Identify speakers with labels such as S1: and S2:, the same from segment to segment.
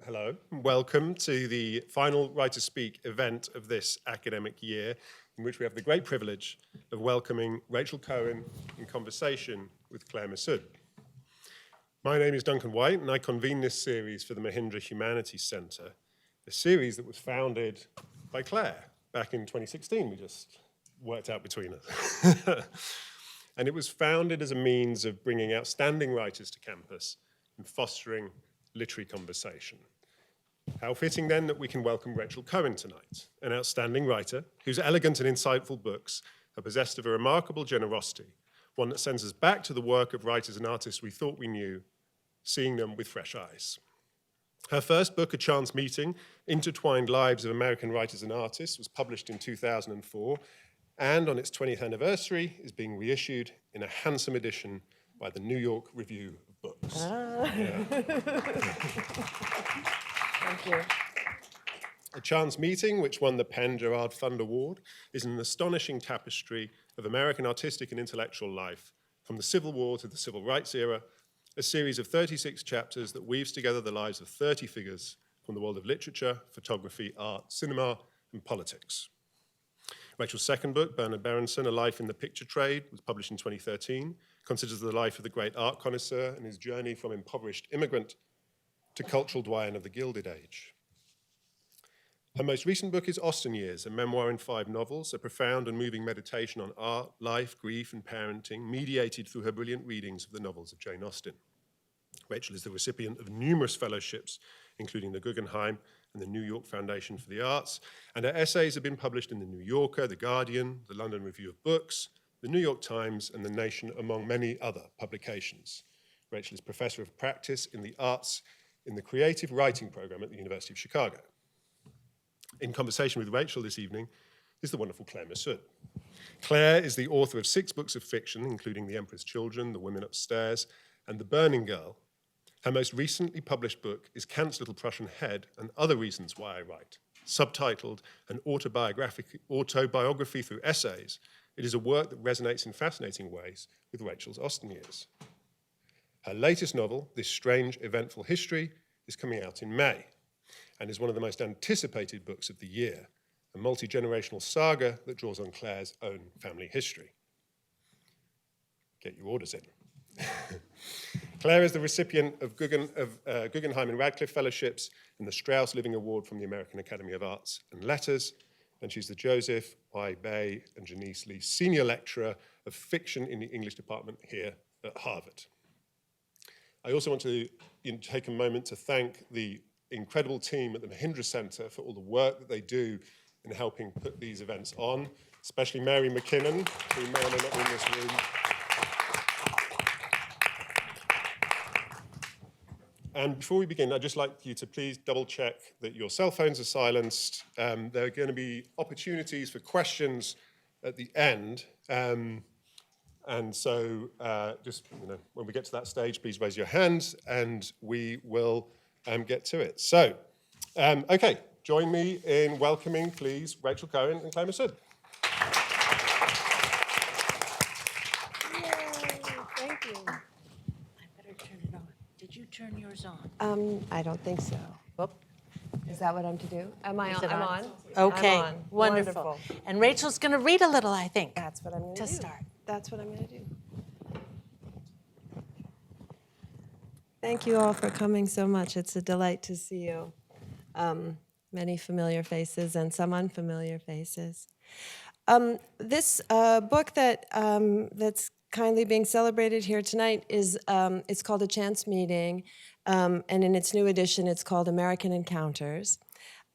S1: Hello, and welcome to the final Writer Speak event of this academic year, in which we have the great privilege of welcoming Rachel Cohen in conversation with Claire Messud. My name is Duncan White, and I convene this series for the Mahindra Humanities Centre, a series that was founded by Claire back in 2016. We just worked out between us. And it was founded as a means of bringing outstanding writers to campus and fostering literary conversation. How fitting then that we can welcome Rachel Cohen tonight, an outstanding writer whose elegant and insightful books are possessed of a remarkable generosity, one that sends us back to the work of writers and artists we thought we knew, seeing them with fresh eyes. Her first book, A Chance Meeting, Intertwined Lives of American Writers and Artists, was published in 2004, and on its 20th anniversary is being reissued in a handsome edition by the New York Review of Books. Yeah.
S2: Thank you.
S1: A Chance Meeting, which won the Penn Gerard Fund Award, is an astonishing tapestry of American artistic and intellectual life, from the Civil War to the Civil Rights era, a series of 36 chapters that weaves together the lives of 30 figures from the world of literature, photography, art, cinema, and politics. Rachel's second book, Bernard Berenson, A Life in the Picture Trade, was published in 2013, considers the life of the great art connoisseur and his journey from impoverished immigrant to cultural doyen of the Gilded Age. Her most recent book is Austen Years, a memoir in 5 novels, a profound and moving meditation on art, life, grief, and parenting, mediated through her brilliant readings of the novels of Jane Austen. Rachel is the recipient of numerous fellowships, including the Guggenheim and the New York Foundation for the Arts, and her essays have been published in The New Yorker, The Guardian, the London Review of Books, the New York Times, and The Nation, among many other publications. Rachel is Professor of Practice in the Arts in the Creative Writing Program at the University of Chicago. In conversation with Rachel this evening is the wonderful Claire Messud. Claire is the author of 6 books of fiction, including The Emperor's Children, The Women Upstairs, and The Burning Girl. Her most recently published book is Kant's Little Prussian Head and Other Reasons Why I Write. Subtitled An Autobiography Through Essays, it is a work that resonates in fascinating ways with Rachel's Austen years. Her latest novel, This Strange Eventful History, is coming out in May and is one of the most anticipated books of the year, a multi-generational saga that draws on Claire's own family history. Get your orders in. Claire is the recipient of Guggenheim and Radcliffe Fellowships and the Strauss Living Award from the American Academy of Arts and Letters, and she's the Joseph Y. Bay and Janice Lee Senior Lecturer of Fiction in the English Department here at Harvard. I also want to take a moment to thank the incredible team at the Mahindra Centre for all the work that they do in helping put these events on, especially Mary McKinnon, who may or may not be in this room. And before we begin, I'd just like you to please double check that your cell phones are silenced. There are going to be opportunities for questions at the end. And so just when we get to that stage, please raise your hands and we will get to it. So, okay, join me in welcoming, please, Rachel Cohen and Claire Messud.
S2: Thank you.
S3: I better turn it on. Did you turn yours on?
S2: I don't think so. Whoop. Is that what I'm to do? Am I on?
S3: it
S2: I'm
S3: on?
S2: on.
S3: Okay,
S2: I'm on.
S3: wonderful. And Rachel's going to read a little, I think.
S2: That's what I'm going to
S3: To
S2: do.
S3: start.
S2: That's what I'm going to do. Thank you all for coming so much. It's a delight to see you. Many familiar faces and some unfamiliar faces. This book that that's kindly being celebrated here tonight is it's called A Chance Meeting, and in its new edition, it's called American Encounters.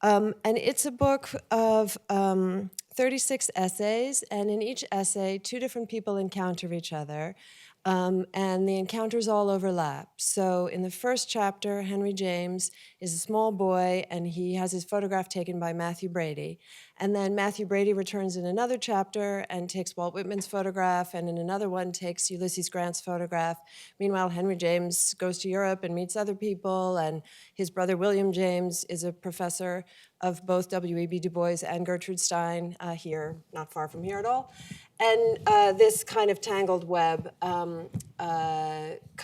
S2: And it's a book of 36 essays, and in each essay, 2 different people encounter each other. And the encounters all overlap. So in the first chapter, Henry James is a small boy, and he has his photograph taken by Matthew Brady. And then Matthew Brady returns in another chapter and takes Walt Whitman's photograph, and in another one takes Ulysses Grant's photograph. Meanwhile, Henry James goes to Europe and meets other people, and his brother William James is a professor of both W.E.B. Du Bois and Gertrude Stein here, not far from here at all. And this kind of tangled web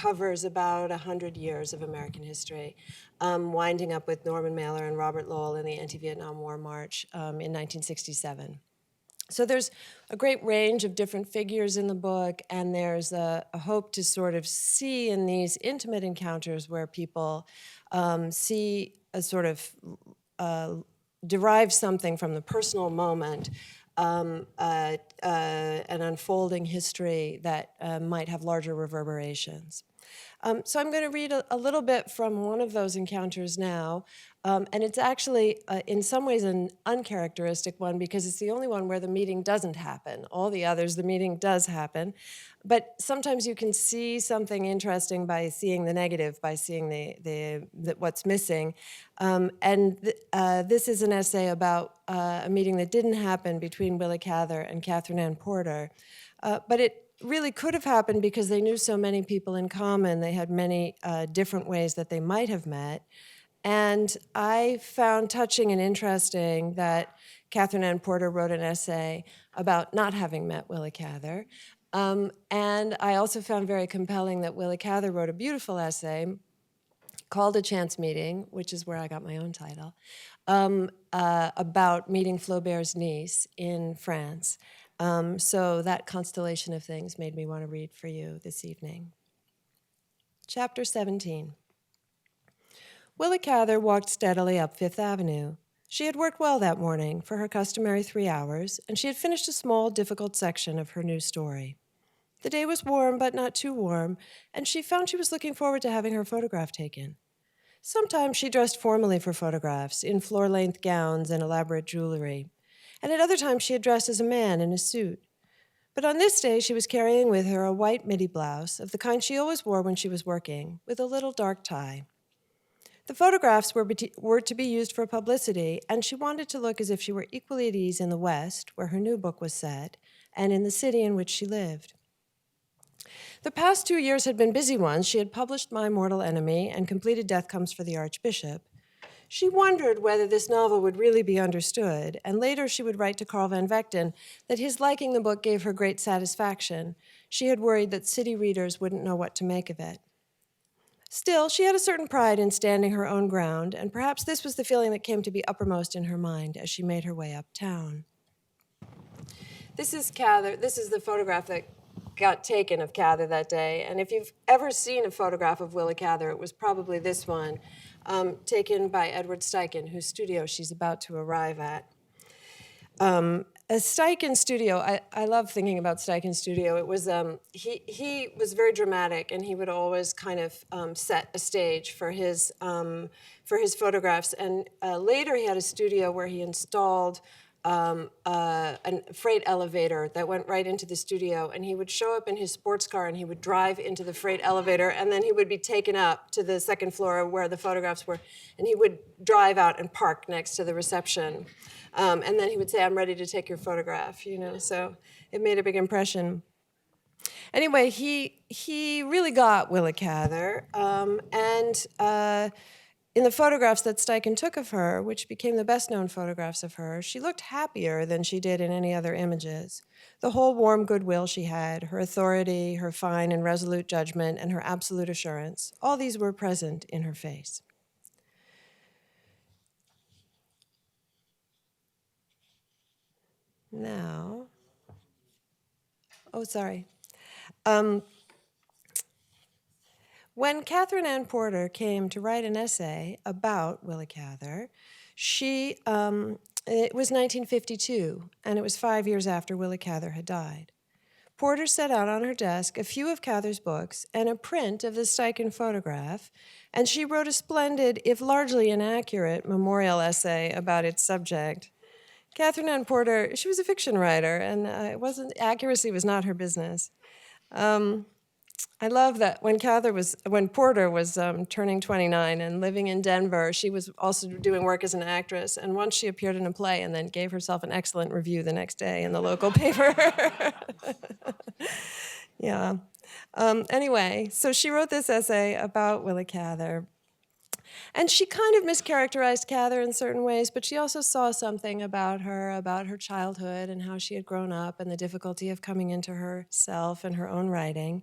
S2: covers about 100 years of American history, winding up with Norman Mailer and Robert Lowell in the Anti-Vietnam War March in 1967. So there's a great range of different figures in the book, and there's a hope to sort of see in these intimate encounters where people see a sort of derive something from the personal moment, an unfolding history that might have larger reverberations. So I'm going to read a little bit from one of those encounters now, and it's actually, in some ways, an uncharacteristic one because it's the only one where the meeting doesn't happen. All the others, the meeting does happen, but sometimes you can see something interesting by seeing the negative, by seeing what's missing. This is an essay about a meeting that didn't happen between Willa Cather and Catherine Ann Porter, but it really could have happened because they knew so many people in common. They had many different ways that they might have met. And I found touching and interesting that Catherine Ann Porter wrote an essay about not having met Willa Cather. And I also found very compelling that Willa Cather wrote a beautiful essay called A Chance Meeting, which is where I got my own title, about meeting Flaubert's niece in France. So that constellation of things made me want to read for you this evening. Chapter 17. Willa Cather walked steadily up Fifth Avenue. She had worked well that morning for her customary 3 hours, and she had finished a small, difficult section of her new story. The day was warm, but not too warm, and she found she was looking forward to having her photograph taken. Sometimes she dressed formally for photographs, in floor-length gowns and elaborate jewelry, and at other times she had dressed as a man in a suit. But on this day, she was carrying with her a white midi blouse, of the kind she always wore when she was working, with a little dark tie. The photographs were to be used for publicity, and she wanted to look as if she were equally at ease in the West, where her new book was set, and in the city in which she lived. The past 2 years had been busy ones. She had published My Mortal Enemy and completed Death Comes for the Archbishop. She wondered whether this novel would really be understood, and later she would write to Carl Van Vechten that his liking the book gave her great satisfaction. She had worried that city readers wouldn't know what to make of it. Still, she had a certain pride in standing her own ground, and perhaps this was the feeling that came to be uppermost in her mind as she made her way uptown. This is Cather. This is the photograph that got taken of Cather that day, and if you've ever seen a photograph of Willa Cather, it was probably this one, taken by Edward Steichen, whose studio she's about to arrive at. A Steichen studio, I love thinking about Steichen's studio. It was, he was very dramatic, and he would always kind of set a stage for his photographs. And later he had a studio where he installed a freight elevator that went right into the studio, and he would show up in his sports car and he would drive into the freight elevator, and then he would be taken up to the second floor where the photographs were, and he would drive out and park next to the reception. And then he would say, "I'm ready to take your photograph," you know, so it made a big impression. Anyway, he really got Willa Cather, and in the photographs that Steichen took of her, which became the best-known photographs of her, she looked happier than she did in any other images. The whole warm goodwill she had, her authority, her fine and resolute judgment, and her absolute assurance, all these were present in her face. Now, sorry. When Catherine Ann Porter came to write an essay about Willa Cather, it was 1952, and it was 5 years after Willa Cather had died. Porter set out on her desk a few of Cather's books and a print of the Steichen photograph, and she wrote a splendid, if largely inaccurate, memorial essay about its subject. Catherine Ann Porter, she was a fiction writer, and accuracy was not her business. I love that when Porter was turning 29 and living in Denver, she was also doing work as an actress, and once she appeared in a play and then gave herself an excellent review the next day in the local paper. Yeah. Anyway, so she wrote this essay about Willa Cather. And she kind of mischaracterized Cather in certain ways, but she also saw something about her childhood and how she had grown up and the difficulty of coming into herself and her own writing.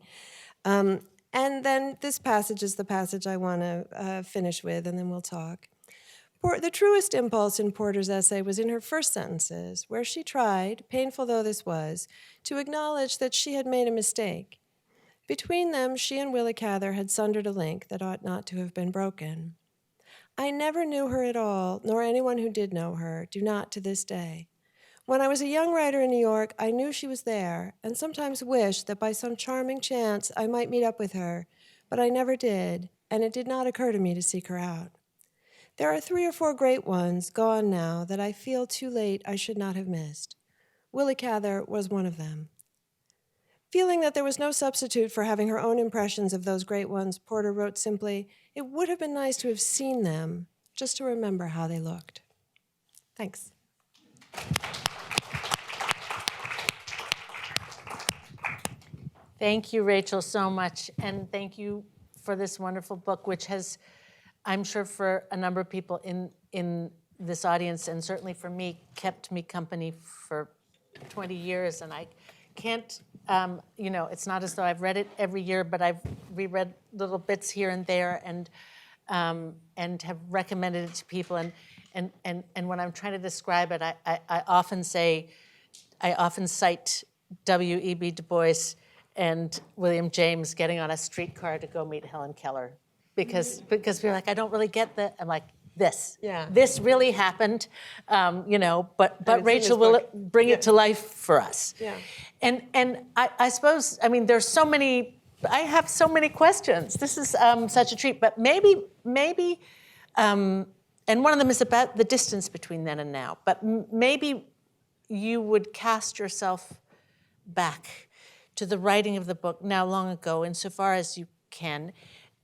S2: And then this passage is the passage I want to finish with, and then we'll talk. The truest impulse in Porter's essay was in her first sentences, where she tried, painful though this was, to acknowledge that she had made a mistake. Between them, she and Willa Cather had sundered a link that ought not to have been broken. I never knew her at all, nor anyone who did know her, do not to this day. When I was a young writer in New York, I knew she was there, and sometimes wished that by some charming chance I might meet up with her, but I never did, and it did not occur to me to seek her out. There are 3 or 4 great ones, gone now, that I feel too late I should not have missed. Willa Cather was one of them. Feeling that there was no substitute for having her own impressions of those great ones, Porter wrote simply, "It would have been nice to have seen them, just to remember how they looked." Thanks.
S3: Thank you, Rachel, so much. And thank you for this wonderful book, which has, I'm sure for a number of people in this audience, and certainly for me, kept me company for 20 years. And I can't, it's not as though I've read it every year, but I've reread little bits here and there, and have recommended it to people. And when I'm trying to describe it, I often cite W.E.B. Du Bois and William James getting on a streetcar to go meet Helen Keller, because we're like, I don't really get that. I'm like, this really happened, but Rachel will bring it to life for us.
S2: Yeah.
S3: And I suppose, I mean, there's so many, I have so many questions. This is such a treat, but maybe, and one of them is about the distance between then and now, but maybe you would cast yourself back to the writing of the book now long ago, insofar as you can.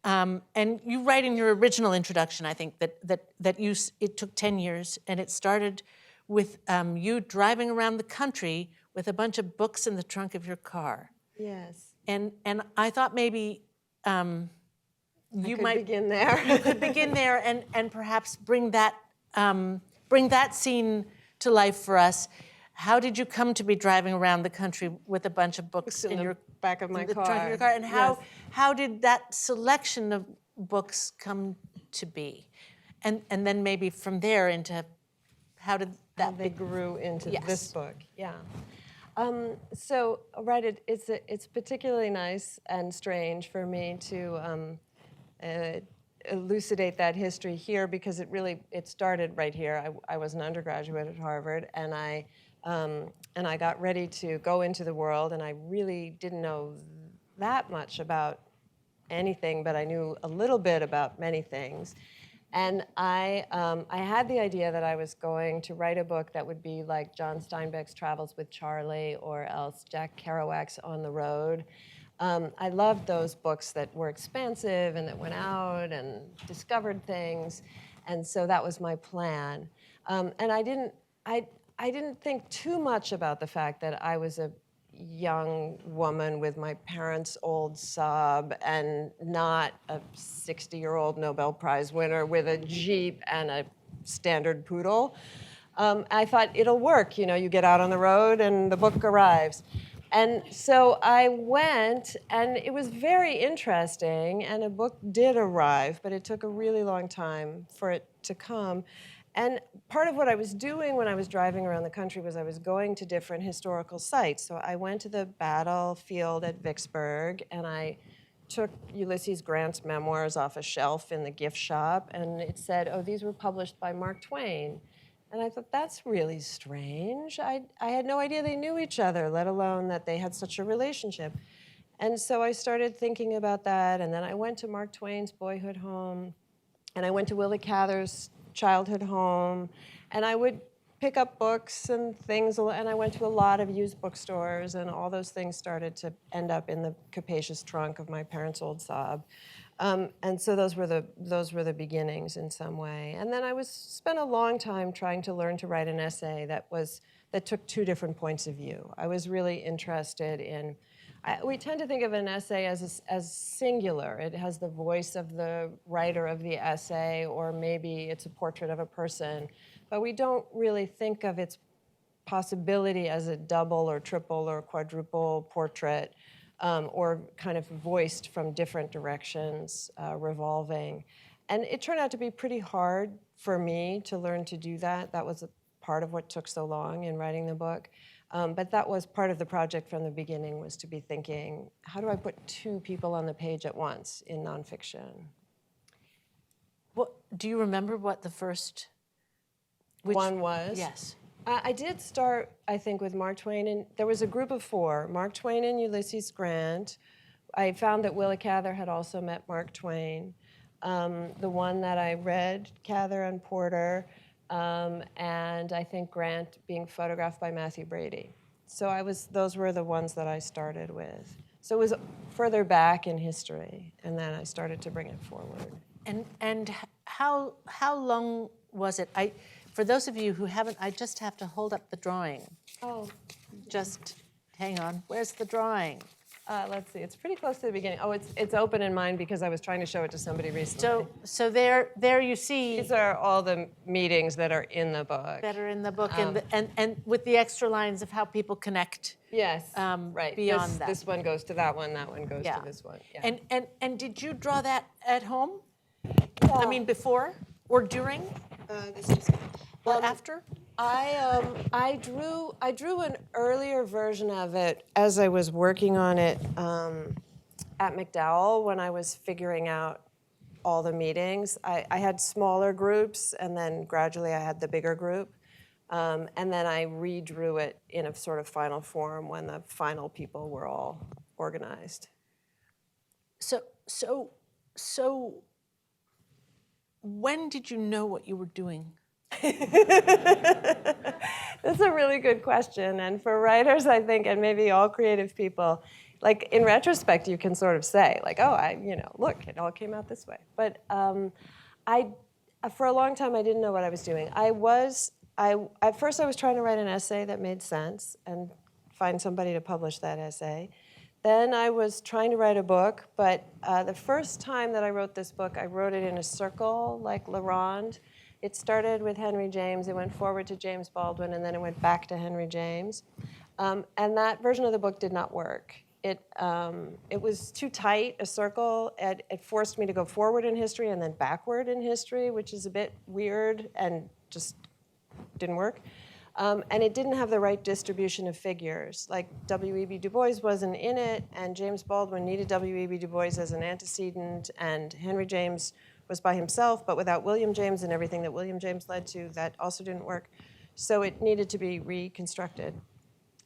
S3: And you write in your original introduction, I think, that it took 10 years, and it started with you driving around the country with a bunch of books in the trunk of your car.
S2: Yes.
S3: And I thought maybe you might
S2: begin there.
S3: You could begin there and perhaps bring that scene to life for us. How did you come to be driving around the country with a bunch of books in your
S2: back of my
S3: the
S2: car?
S3: trunk of your car? And how did that selection of books come to be? And then maybe from there into how did that
S2: They grew into
S3: Yes.
S2: this book. Yeah. It's particularly nice and strange for me to elucidate that history here, because it started right here. I was an undergraduate at Harvard, and I got ready to go into the world, and I really didn't know that much about anything, but I knew a little bit about many things. And I had the idea that I was going to write a book that would be like John Steinbeck's Travels with Charlie, or else Jack Kerouac's On the Road. I loved those books that were expansive and that went out and discovered things, and so that was my plan. And I didn't think too much about the fact that I was a young woman with my parents' old Saab and not a 60-year-old Nobel Prize winner with a Jeep and a standard poodle. I thought, it'll work. You get out on the road and the book arrives. And so I went, and it was very interesting, and a book did arrive, but it took a really long time for it to come. And part of what I was doing when I was driving around the country was I was going to different historical sites. So I went to the battlefield at Vicksburg, and I took Ulysses Grant's memoirs off a shelf in the gift shop, and it said, oh, these were published by Mark Twain. And I thought, that's really strange. I had no idea they knew each other, let alone that they had such a relationship. And so I started thinking about that, and then I went to Mark Twain's boyhood home, and I went to Willa Cather's childhood home, and I would pick up books and things, and I went to a lot of used bookstores, and all those things started to end up in the capacious trunk of my parents' old Saab. And so those were the beginnings in some way. And then I spent a long time trying to learn to write an essay that took 2 different points of view. I was really interested in. We tend to think of an essay as singular. It has the voice of the writer of the essay, or maybe it's a portrait of a person. But we don't really think of its possibility as a double or triple or quadruple portrait. or kind of voiced from different directions, revolving. And it turned out to be pretty hard for me to learn to do that. That was a part of what took so long in writing the book. But that was part of the project from the beginning, was to be thinking, how do I put two people on the page at once in nonfiction?
S3: What, do you remember what the first
S2: One was?
S3: Yes.
S2: I did start, I think, with Mark Twain, and there was a group of four, Mark Twain and Ulysses Grant. I found that Willa Cather had also met Mark Twain. The one that I read, Cather and Porter, and I think Grant being photographed by Matthew Brady. So those were the ones that I started with. So it was further back in history, and then I started to bring it forward.
S3: And how long was it? For those of you who haven't, I just have to hold up the drawing.
S2: Oh.
S3: Just hang on. Where's the drawing?
S2: Let's see. It's pretty close to the beginning. Oh, it's open in mine because I was trying to show it to somebody recently.
S3: So there you see.
S2: These are all the meetings that are in the book.
S3: That are in the book, and with the extra lines of how people connect.
S2: Yes. Right.
S3: Beyond that.
S2: This one goes to that one. That one goes to this one. Yeah.
S3: And did you draw that at home? I mean, before or during?
S2: This is.
S3: Or after?
S2: I drew an earlier version of it as I was working on it at McDowell when I was figuring out all the meetings. I had smaller groups, and then gradually I had the bigger group. And then I redrew it in a sort of final form when the final people were all organized.
S3: So when did you know what you were doing?
S2: That's a really good question. And for writers, I think, and maybe all creative people, like in retrospect, you can sort of say, like, oh, look, it all came out this way. But for a long time, I didn't know what I was doing. At first I was trying to write an essay that made sense and find somebody to publish that essay. Then I was trying to write a book, but the first time that I wrote this book, I wrote it in a circle, like La Ronde. It started with Henry James, it went forward to James Baldwin, and then it went back to Henry James. And that version of the book did not work. It was too tight, a circle. It forced me to go forward in history and then backward in history, which is a bit weird and just didn't work. And it didn't have the right distribution of figures. Like W.E.B. Du Bois wasn't in it, and James Baldwin needed W.E.B. Du Bois as an antecedent, and Henry James was by himself, but without William James and everything that William James led to, that also didn't work. So it needed to be reconstructed.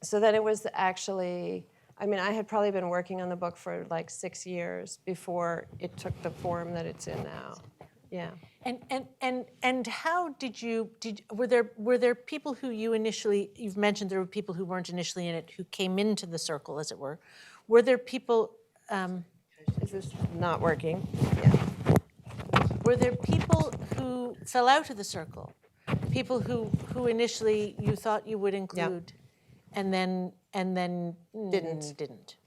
S2: So then it was actually, I had probably been working on the book for like 6 years before it took the form that it's in now. Yeah.
S3: And how were there people who you've mentioned there were people who weren't initially in it, who came into the circle, as it were. Were there people?
S2: Is this not working? Yeah.
S3: Were there people who fell out of the circle? People who initially you thought you would include, and then didn't.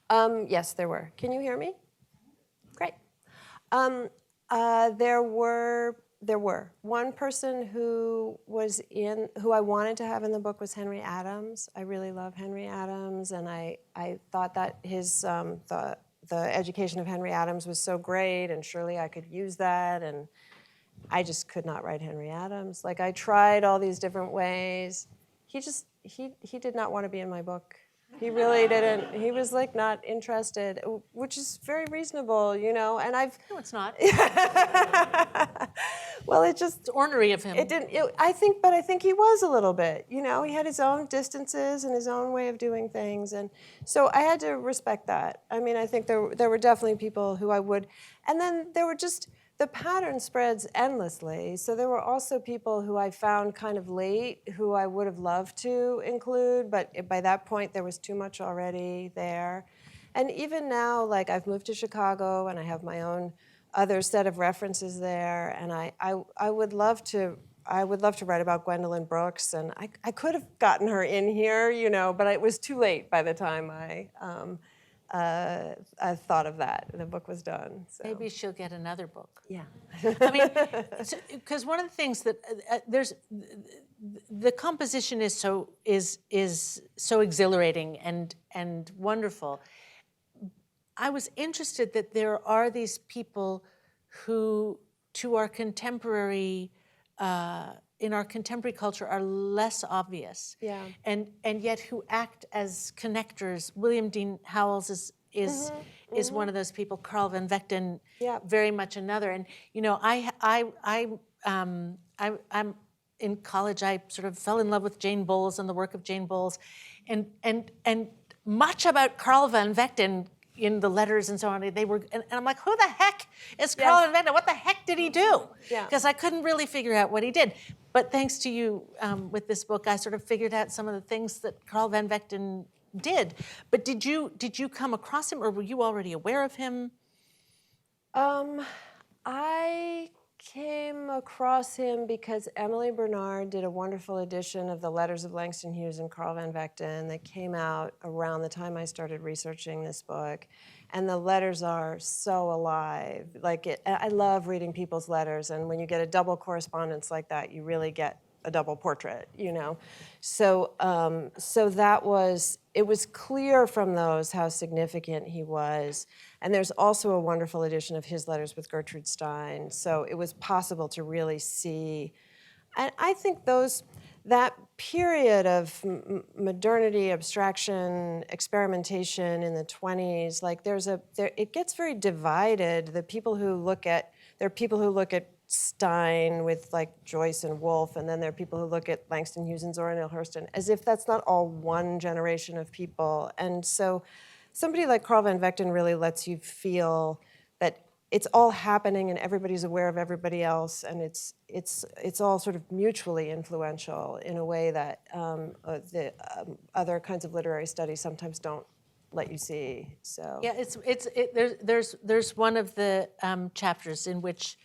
S2: Yes, there were. Can you hear me? Great. There were. One person who I wanted to have in the book was Henry Adams. I really love Henry Adams, and I thought that his the education of Henry Adams was so great, and surely I could use that, and I just could not write Henry Adams. Like, I tried all these different ways. He did not want to be in my book. He really didn't. He was like not interested, which is very reasonable, and I've...
S3: No, it's not.
S2: Well, it's
S3: ornery of him.
S2: It didn't, I think he was a little bit, he had his own distances and his own way of doing things, and so I had to respect that. I think there were definitely people who I would, and then there were just, the pattern spreads endlessly, so there were also people who I found kind of late who I would have loved to include, but by that point there was too much already there. And even now, like, I've moved to Chicago and I have my own other set of references there, and I would love to write about Gwendolyn Brooks, and I could have gotten her in here, but it was too late by the time I I thought of that. The book was done. So.
S3: Maybe she'll get another book.
S2: Yeah.
S3: I mean, because one of the things that there's the composition is so exhilarating and wonderful. I was interested that there are these people who, to our contemporary, in our contemporary culture, are less obvious.
S2: Yeah.
S3: And yet who act as connectors. William Dean Howells is one of those people. Carl Van Vechten,
S2: Yeah.
S3: very much another. And you know, I'm in college. I sort of fell in love with Jane Bowles and the work of Jane Bowles, and much about Carl Van Vechten in the letters and so on. They were, and I'm like, who the heck is Carl Van Vechten? What the heck did he do?
S2: Yeah.
S3: Because I couldn't really figure out what he did. But thanks to you with this book, I sort of figured out some of the things that Carl Van Vechten did. But did you come across him, or were you already aware of him?
S2: I came across him because Emily Bernard did a wonderful edition of the Letters of Langston Hughes and Carl Van Vechten that came out around the time I started researching this book. And the letters are so alive. I love reading people's letters, and when you get a double correspondence like that, you really get a double portrait, you know. So it was clear from those how significant he was. And there's also a wonderful edition of his letters with Gertrude Stein. So it was possible to really see. And I think that period of modernity, abstraction, experimentation in the 20s, it gets very divided. There are people who look at Stein with Joyce and Woolf, and then there are people who look at Langston Hughes and Zora Neale Hurston, as if that's not all one generation of people. And so somebody like Carl Van Vechten really lets you feel that it's all happening and everybody's aware of everybody else, and it's all sort of mutually influential in a way that the other kinds of literary studies sometimes don't let you see. So
S3: yeah, there's one of the chapters in which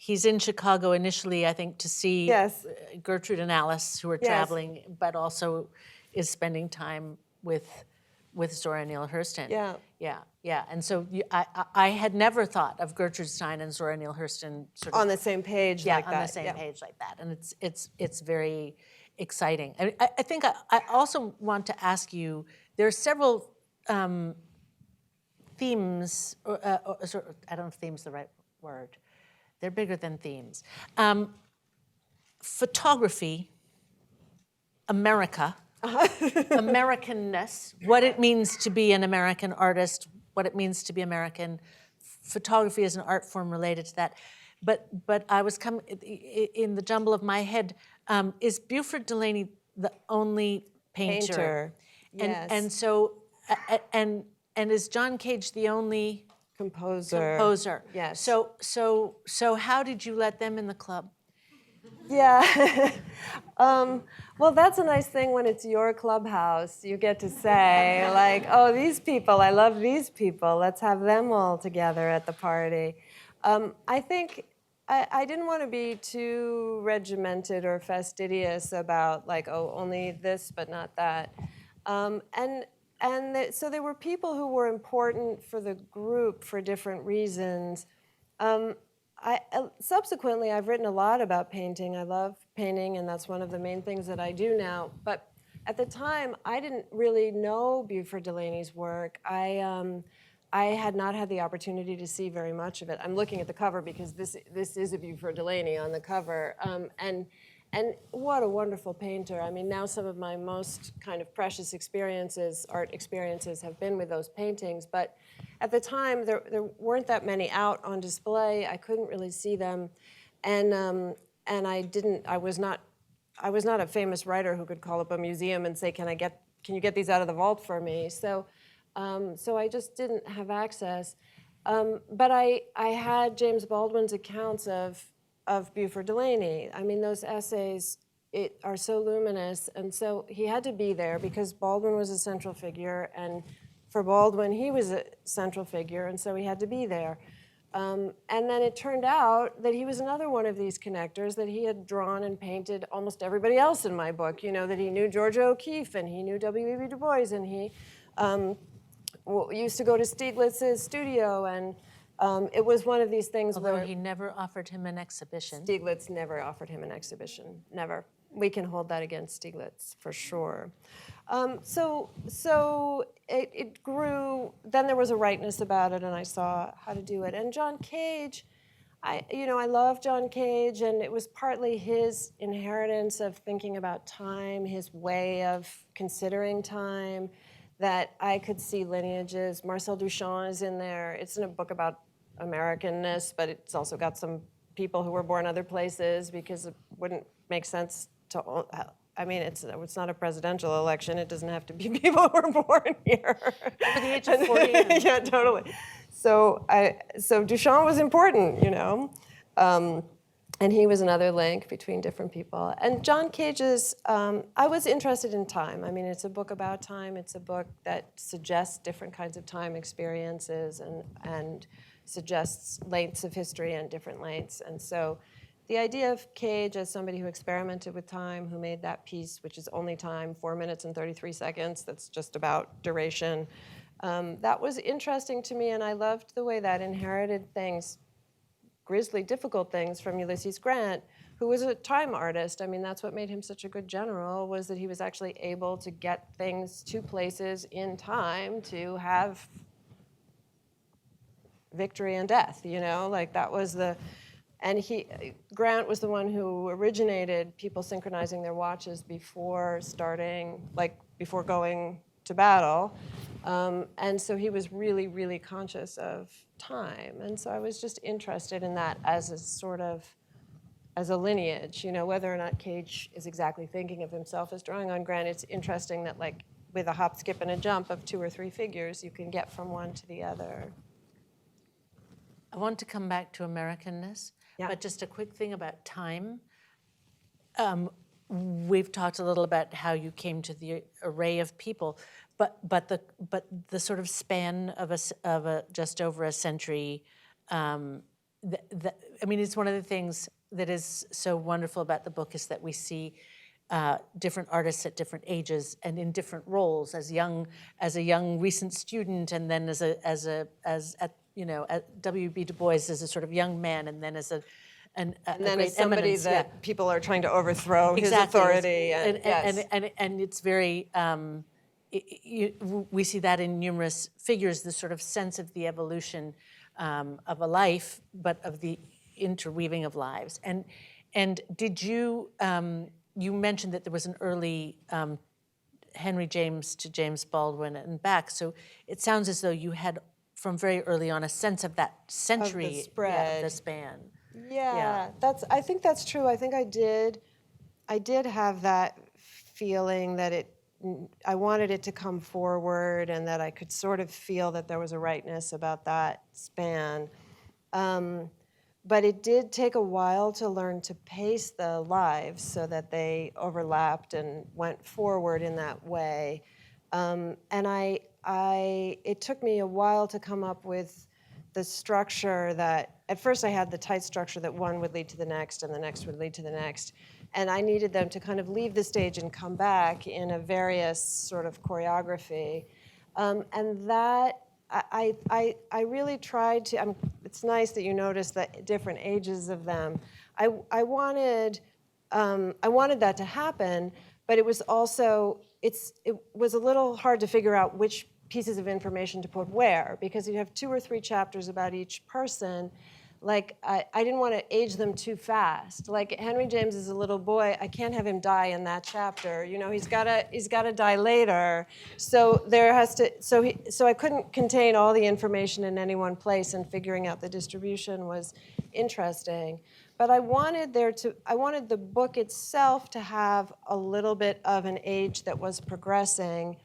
S3: he's in Chicago initially, I think, to see
S2: Yes.
S3: Gertrude and Alice, who are
S2: Yes.
S3: traveling, but also is spending time with Zora Neale Hurston.
S2: Yeah.
S3: And so I had never thought of Gertrude Stein and Zora Neale Hurston sort of
S2: on the same page like that.
S3: on the same page like that, and it's very exciting. I think I also want to ask you. There are several themes. I don't know if "theme's" the right word. They're bigger than themes. Photography, America, Americanness, what it means to be an American artist, what it means to be American. Photography is an art form related to that. But I was coming in the jumble of my head. Is Buford Delaney the only painter?
S2: Yes.
S3: And so and is John Cage the only
S2: Composer. Yes.
S3: So how did you let them in the club?
S2: Yeah. Well, that's a nice thing when it's your clubhouse. You get to say, oh, these people, I love these people. Let's have them all together at the party. I think I didn't want to be too regimented or fastidious about, only this but not that. So there were people who were important for the group for different reasons. Subsequently, I've written a lot about painting. I love painting, and that's one of the main things that I do now. But at the time, I didn't really know Buford Delaney's work. I had not had the opportunity to see very much of it. I'm looking at the cover because this is a Buford Delaney on the cover. And what a wonderful painter. I mean, now some of my most kind of precious art experiences have been with those paintings. But at the time, there weren't that many out on display. I couldn't really see them. And I was not a famous writer who could call up a museum and say, can you get these out of the vault for me? So I just didn't have access. But I had James Baldwin's accounts of Buford Delaney. I mean, those essays are so luminous, and so he had to be there because Baldwin was a central figure, and for Baldwin, he was a central figure, and so he had to be there. And then it turned out that he was another one of these connectors, that he had drawn and painted almost everybody else in my book, that he knew Georgia O'Keeffe, and he knew W.E.B. Du Bois, and he used to go to Stieglitz's studio, and it was one of these things
S3: Although
S2: where
S3: he never offered him an exhibition.
S2: Stieglitz never offered him an exhibition, never. We can hold that against Stieglitz for sure. So it grew. Then there was a rightness about it, and I saw how to do it. And John Cage, I love John Cage, and it was partly his inheritance of thinking about time, his way of considering time, that I could see lineages. Marcel Duchamp is in there. It's in a book about Americanness, but it's also got some people who were born other places, because it wouldn't make sense to. I mean, it's not a presidential election. It doesn't have to be people who were born here.
S3: Over the age of 40.
S2: Yeah, totally. So Duchamp was important, and he was another link between different people. And John Cage's, I was interested in time. I mean, it's a book about time. It's a book that suggests different kinds of time experiences and suggests lengths of history and different lengths. And so the idea of Cage as somebody who experimented with time, who made that piece, which is only time, 4 minutes and 33 seconds, that's just about duration, that was interesting to me, and I loved the way that inherited things, grisly, difficult things from Ulysses Grant, who was a time artist. I mean, that's what made him such a good general, was that he was actually able to get things to places in time to have victory and death, like that was and Grant was the one who originated people synchronizing their watches before before going to battle. And so he was really, really conscious of time. And so I was just interested in that as a lineage, whether or not Cage is exactly thinking of himself as drawing on Grant. It's interesting that with a hop, skip, and a jump of 2 or 3 figures, you can get from one to the other.
S3: I want to come back to Americanness,
S2: Yeah.
S3: but just a quick thing about time. We've talked a little about how you came to the array of people, but the sort of span of a just over a century. I mean, it's one of the things that is so wonderful about the book is that we see different artists at different ages and in different roles, as a young recent student, and then at W.B. Du Bois as a sort of young man, and then as a
S2: then
S3: great
S2: as somebody
S3: eminence,
S2: that people are trying to overthrow his
S3: exactly.
S2: authority.
S3: And it's very, we see that in numerous figures, the sort of sense of the evolution of a life, but of the interweaving of lives. And did you, you mentioned that there was an early Henry James to James Baldwin and back, so it sounds as though you had from very early on a sense of that century,
S2: Of the spread.
S3: the span.
S2: Yeah, I think that's true. I think I did have that feeling that I wanted it to come forward, and that I could sort of feel that there was a rightness about that span. But it did take a while to learn to pace the lives so that they overlapped and went forward in that way. And it took me a while to come up with the structure that, at first I had the tight structure that one would lead to the next and the next would lead to the next. And I needed them to kind of leave the stage and come back in a various sort of choreography. And that, I really tried to, it's nice that you noticed the different ages of them. I wanted that to happen, but it was also, it was a little hard to figure out which pieces of information to put where, because you have 2 or 3 chapters about each person. Like, I didn't want to age them too fast. Like, Henry James is a little boy. I can't have him die in that chapter. He's got to die later. So there has to. So I couldn't contain all the information in any one place, and figuring out the distribution was interesting. But I wanted the book itself to have a little bit of an age that was progressing,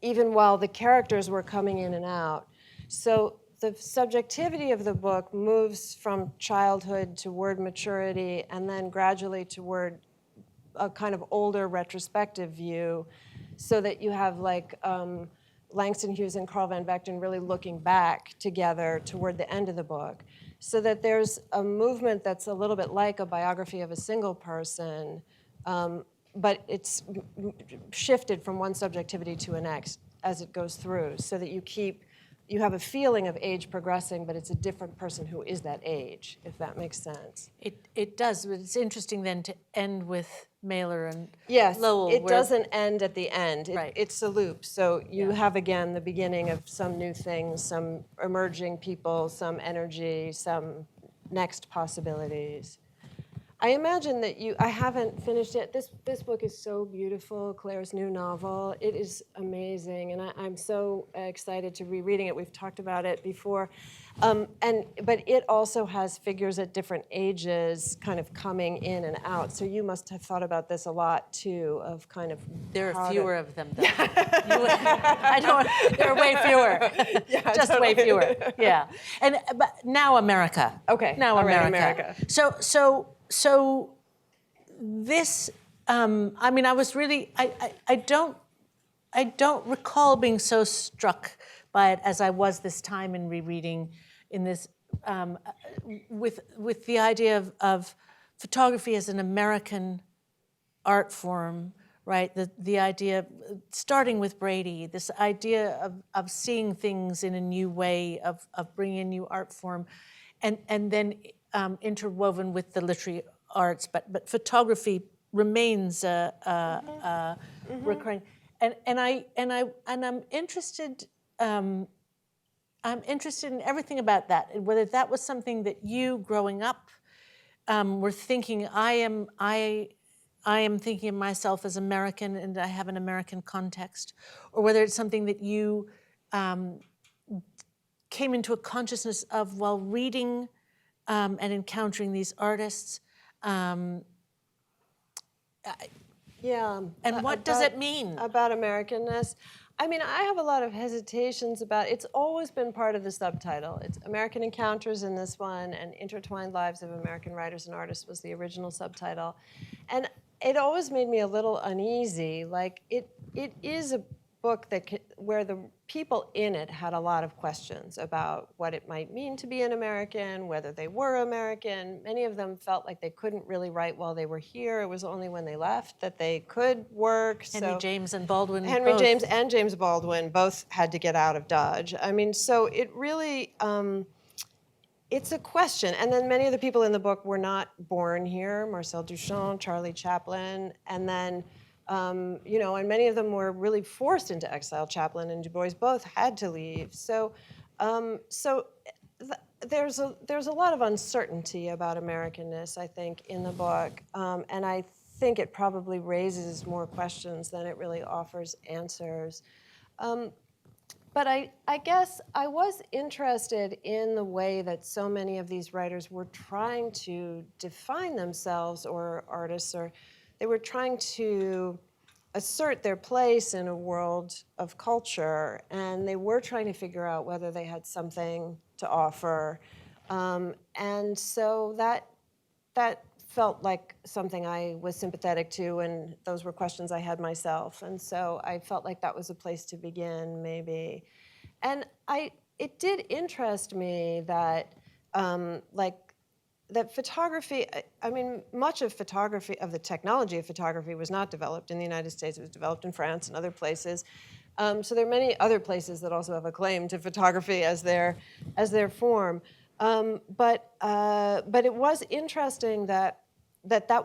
S2: even while the characters were coming in and out. So the subjectivity of the book moves from childhood toward maturity, and then gradually toward a kind of older retrospective view, so that you have Langston Hughes and Carl Van Vechten really looking back together toward the end of the book, so that there's a movement that's a little bit like a biography of a single person, but it's shifted from one subjectivity to as it goes through, so that you have a feeling of age progressing, but it's a different person who is that age, if that makes sense.
S3: It does, but it's interesting then to end with Mailer and
S2: Yes,
S3: Lowell.
S2: it
S3: where-
S2: doesn't end at the end.
S3: Right.
S2: It's a loop. So you
S3: Yeah.
S2: have, again, the beginning of some new things, some emerging people, some energy, some next possibilities. I imagine that I haven't finished it. This book is so beautiful, Claire's new novel. It is amazing, and I'm so excited to rereading it. We've talked about it before. But it also has figures at different ages kind of coming in and out. So you must have thought about this a lot, too, of kind of
S3: There
S2: how
S3: are
S2: to-
S3: fewer of them, though. I don't. There are way fewer. Just way fewer. Yeah. But now America.
S2: Okay,
S3: Now
S2: all right,
S3: America.
S2: America.
S3: So this. I mean, I was really. I don't recall being so struck by it as I was this time in rereading, in this with the idea of photography as an American art form, right? The idea, starting with Brady, this idea of seeing things in a new way, of bringing a new art form, and then interwoven with the literary arts, but photography remains recurring, and I'm interested. I'm interested in everything about that, and whether that was something that you, growing up, were thinking. I am thinking of myself as American, and I have an American context, or whether it's something that you came into a consciousness of while reading and encountering these artists.
S2: Yeah.
S3: And what does it mean?
S2: About Americanness? I mean, I have a lot of hesitations about it's always been part of the subtitle. It's American Encounters in this one, and Intertwined Lives of American Writers and Artists was the original subtitle. And it always made me a little uneasy. Like, it is a book where the people in it had a lot of questions about what it might mean to be an American, whether they were American. Many of them felt like they couldn't really write while they were here. It was only when they left that they could work.
S3: Henry James and Baldwin.
S2: Henry
S3: both.
S2: James and James Baldwin both had to get out of Dodge. I mean, so it really, it's a question. And then many of the people in the book were not born here. Marcel Duchamp, Charlie Chaplin, and then, and many of them were really forced into exile. Chaplin and Du Bois both had to leave. So, there's a lot of uncertainty about Americanness, I think, in the book, and I think it probably raises more questions than it really offers answers. But I guess I was interested in the way that so many of these writers were trying to define themselves, or artists, or they were trying to assert their place in a world of culture, and they were trying to figure out whether they had something to offer. And so that felt like something I was sympathetic to, and those were questions I had myself. And so I felt like that was a place to begin, maybe. And it did interest me that, that photography, I mean, much of photography, of the technology of photography, was not developed in the United States. It was developed in France and other places. So there are many other places that also have a claim to photography as their form. But it was interesting that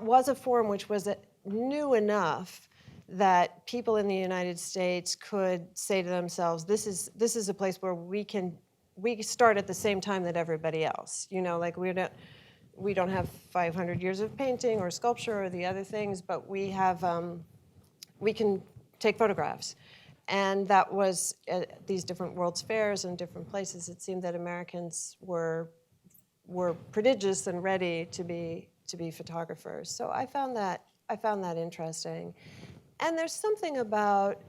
S2: was a form which was new enough that people in the United States could say to themselves, this is a place where we start at the same time that everybody else. Like we don't have 500 years of painting or sculpture or the other things, but we have we can take photographs. And that was at these different World's Fairs and different places. It seemed that Americans were prodigious and ready to be photographers. So I found that interesting. And there's something about,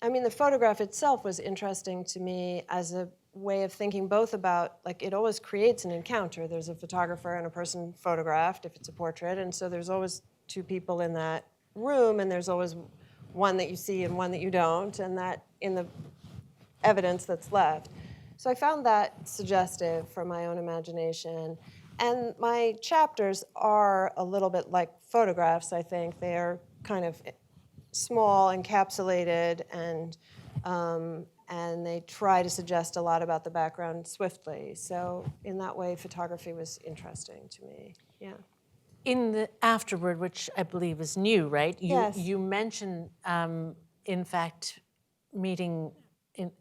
S2: I mean, the photograph itself was interesting to me as a way of thinking both about, like, it always creates an encounter. There's a photographer and a person photographed if it's a portrait, and so there's always two people in that room, and there's always one that you see and one that you don't, and that in the evidence that's left. So I found that suggestive for my own imagination. And my chapters are a little bit like photographs, I think. They are kind of small, encapsulated, and and they try to suggest a lot about the background swiftly. So in that way, photography was interesting to me. Yeah.
S3: In the afterword, which I believe is new, right?
S2: Yes.
S3: You mention, in fact, meeting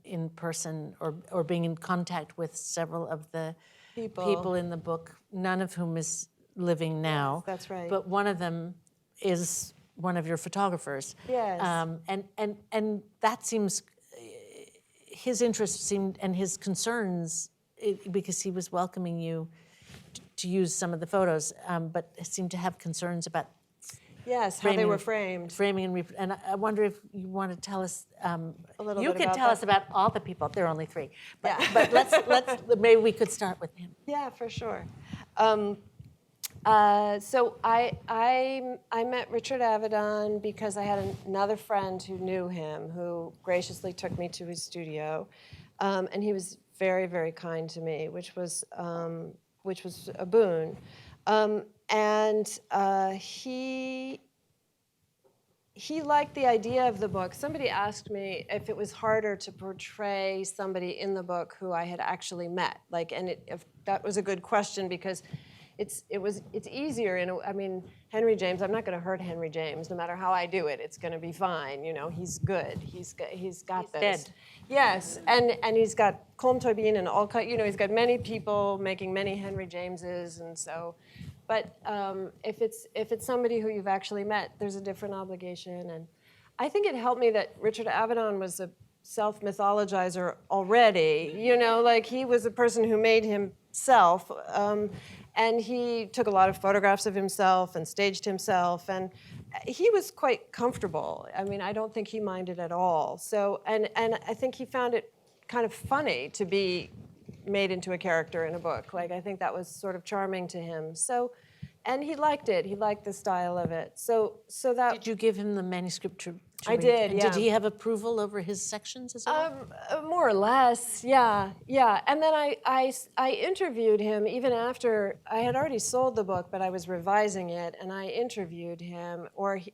S3: in person or being in contact with several of the people in the book, none of whom is living now.
S2: Yes, that's right.
S3: But one of them is one of your photographers.
S2: Yes.
S3: And that seems, his interest seemed, and his concerns, because he was welcoming you to use some of the photos, but seemed to have concerns about
S2: Yes, how they were framed.
S3: framing and I wonder if you want to tell us
S2: A little
S3: you
S2: bit
S3: could
S2: about
S3: tell
S2: that.
S3: us about all the people. There are only 3, but,
S2: Yeah.
S3: but let's maybe we could start with him.
S2: Yeah, for sure. So I met Richard Avedon because I had another friend who knew him, who graciously took me to his studio, and he was very, very kind to me, which was a boon. And he liked the idea of the book. Somebody asked me if it was harder to portray somebody in the book who I had actually met. If that was a good question, because it's easier. I mean, Henry James. I'm not going to hurt Henry James, no matter how I do it. It's going to be fine. He's good. He's got this.
S3: Dead.
S2: Yes, and he's got Colm Toibin and all. He's got many people making many Henry Jameses, and so. But if it's somebody who you've actually met, there's a different obligation. And I think it helped me that Richard Avedon was a self-mythologizer already. He was a person who made himself. And he took a lot of photographs of himself and staged himself. And he was quite comfortable. I mean, I don't think he minded at all. So, and I think he found it kind of funny to be made into a character in a book. I think that was sort of charming to him. So, and he liked it. He liked the style of it. So that.
S3: Did you give him the manuscript to
S2: I
S3: read?
S2: did,
S3: And
S2: yeah.
S3: did he have approval over his sections as well?
S2: More or less, yeah. And then I interviewed him even after I had already sold the book, but I was revising it, and I interviewed him,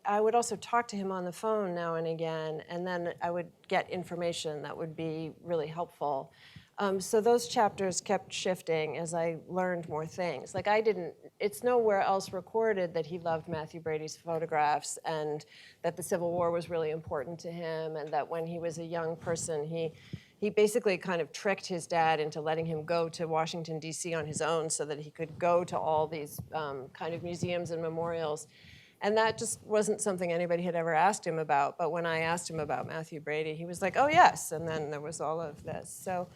S2: I would also talk to him on the phone now and again, and then I would get information that would be really helpful. So those chapters kept shifting as I learned more things. It's nowhere else recorded that he loved Matthew Brady's photographs and that the Civil War was really important to him, and that when he was a young person, he basically kind of tricked his dad into letting him go to Washington, D.C. on his own so that he could go to all these kind of museums and memorials. And that just wasn't something anybody had ever asked him about. But when I asked him about Matthew Brady, he was like, oh, yes. And then there was all of this. So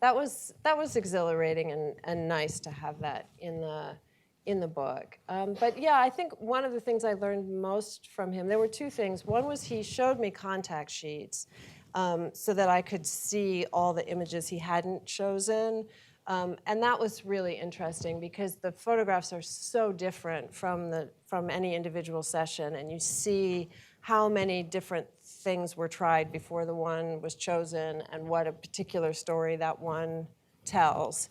S2: that was exhilarating and nice to have that in the book. But yeah, I think one of the things I learned most from him, there were 2 things. One was he showed me contact sheets so that I could see all the images he hadn't chosen. And that was really interesting because the photographs are so different from any individual session, and you see how many different things were tried before the one was chosen and what a particular story that one tells.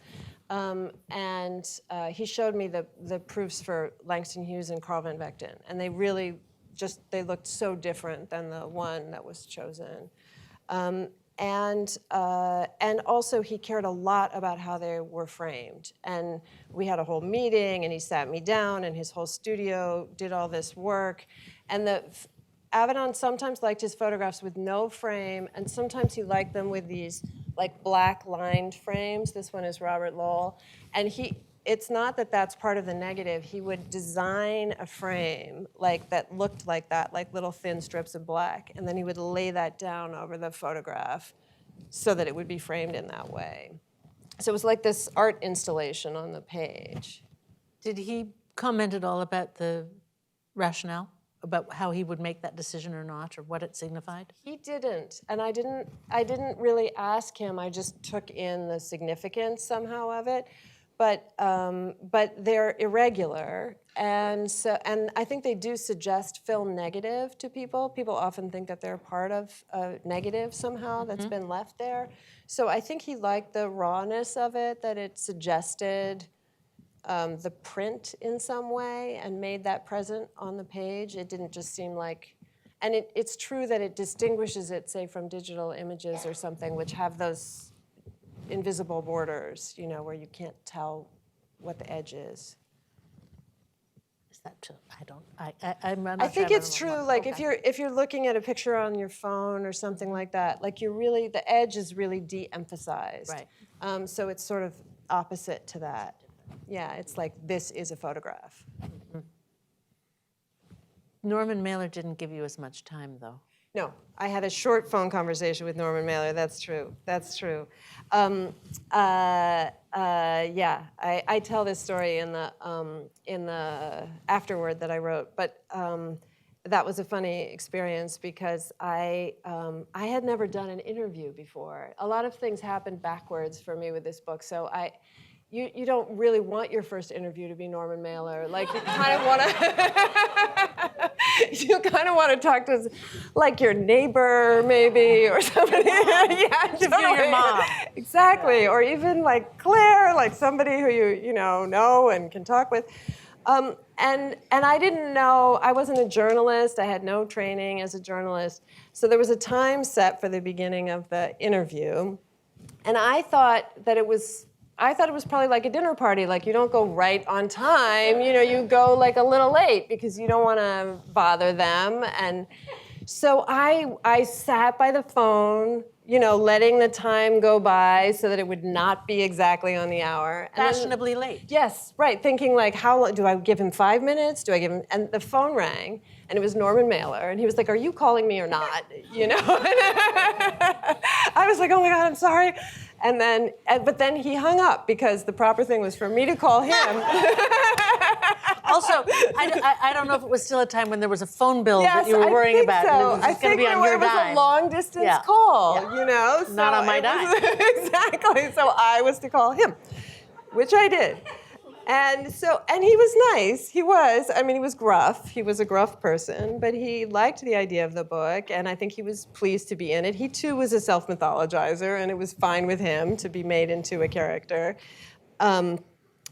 S2: And he showed me the proofs for Langston Hughes and Carl Van Vechten, and they really they looked so different than the one that was chosen. And also he cared a lot about how they were framed. And we had a whole meeting, and he sat me down, and his whole studio did all this work. And Avedon sometimes liked his photographs with no frame, and sometimes he liked them with these black lined frames. This one is Robert Lowell. And it's not that that's part of the negative. He would design a frame that looked like that, like little thin strips of black, and then he would lay that down over the photograph so that it would be framed in that way. So it was like this art installation on the page.
S3: Did he comment at all about the rationale, about how he would make that decision or not, or what it signified?
S2: He didn't, and I didn't really ask him. I just took in the significance somehow of it. But they're irregular, and I think they do suggest film negative to people. People often think that they're part of a negative somehow that's been left there. So I think he liked the rawness of it, that it suggested the print in some way and made that present on the page. It didn't just seem like, it's true that it distinguishes it, say, from digital images or something, which have those invisible borders, where you can't tell what the edge is.
S3: Is that true? I'm not
S2: I
S3: sure
S2: think
S3: I
S2: it's
S3: remember.
S2: true. Like
S3: Okay.
S2: if you're looking at a picture on your phone or something like that, like the edge is really de-emphasized.
S3: Right.
S2: So it's sort of opposite to that. Yeah, it's like this is a photograph.
S3: Norman Mailer didn't give you as much time, though.
S2: No, I had a short phone conversation with Norman Mailer. That's true. That's true. Yeah, I tell this story in the afterword that I wrote, but that was a funny experience because I had never done an interview before. A lot of things happened backwards for me with this book, so you don't really want your first interview to be Norman Mailer. Like you kind of want to. You kind of want to talk to, like, your neighbor, maybe, or somebody. Yeah,
S3: Interview your mom.
S2: Exactly, yeah. Or even like Claire, like somebody who you know and can talk with. And I didn't know, I wasn't a journalist. I had no training as a journalist. So there was a time set for the beginning of the interview, and I thought it was probably like a dinner party. Like you don't go right on time, you go like a little late because you don't want to bother them. And so I sat by the phone, letting the time go by so that it would not be exactly on the hour. And
S3: Fashionably late.
S2: Yes, right. Thinking like, how long, do I give him 5 minutes? Do I give him? And the phone rang, and it was Norman Mailer, and he was like, "Are you calling me or not?" I was like, "Oh my God, I'm sorry." But then he hung up because the proper thing was for me to call him.
S3: Also, I don't know if it was still a time when there was a phone bill
S2: Yes,
S3: that you were worrying about.
S2: So.
S3: And it was
S2: I
S3: going to
S2: think
S3: be on your
S2: it was
S3: dime.
S2: a long distance
S3: Yeah.
S2: call,
S3: Yeah.
S2: So
S3: Not on my
S2: it
S3: dime.
S2: was- Exactly. So I was to call him, which I did. And he was nice. He was gruff. He was a gruff person, but he liked the idea of the book, and I think he was pleased to be in it. He too was a self-mythologizer, and it was fine with him to be made into a character.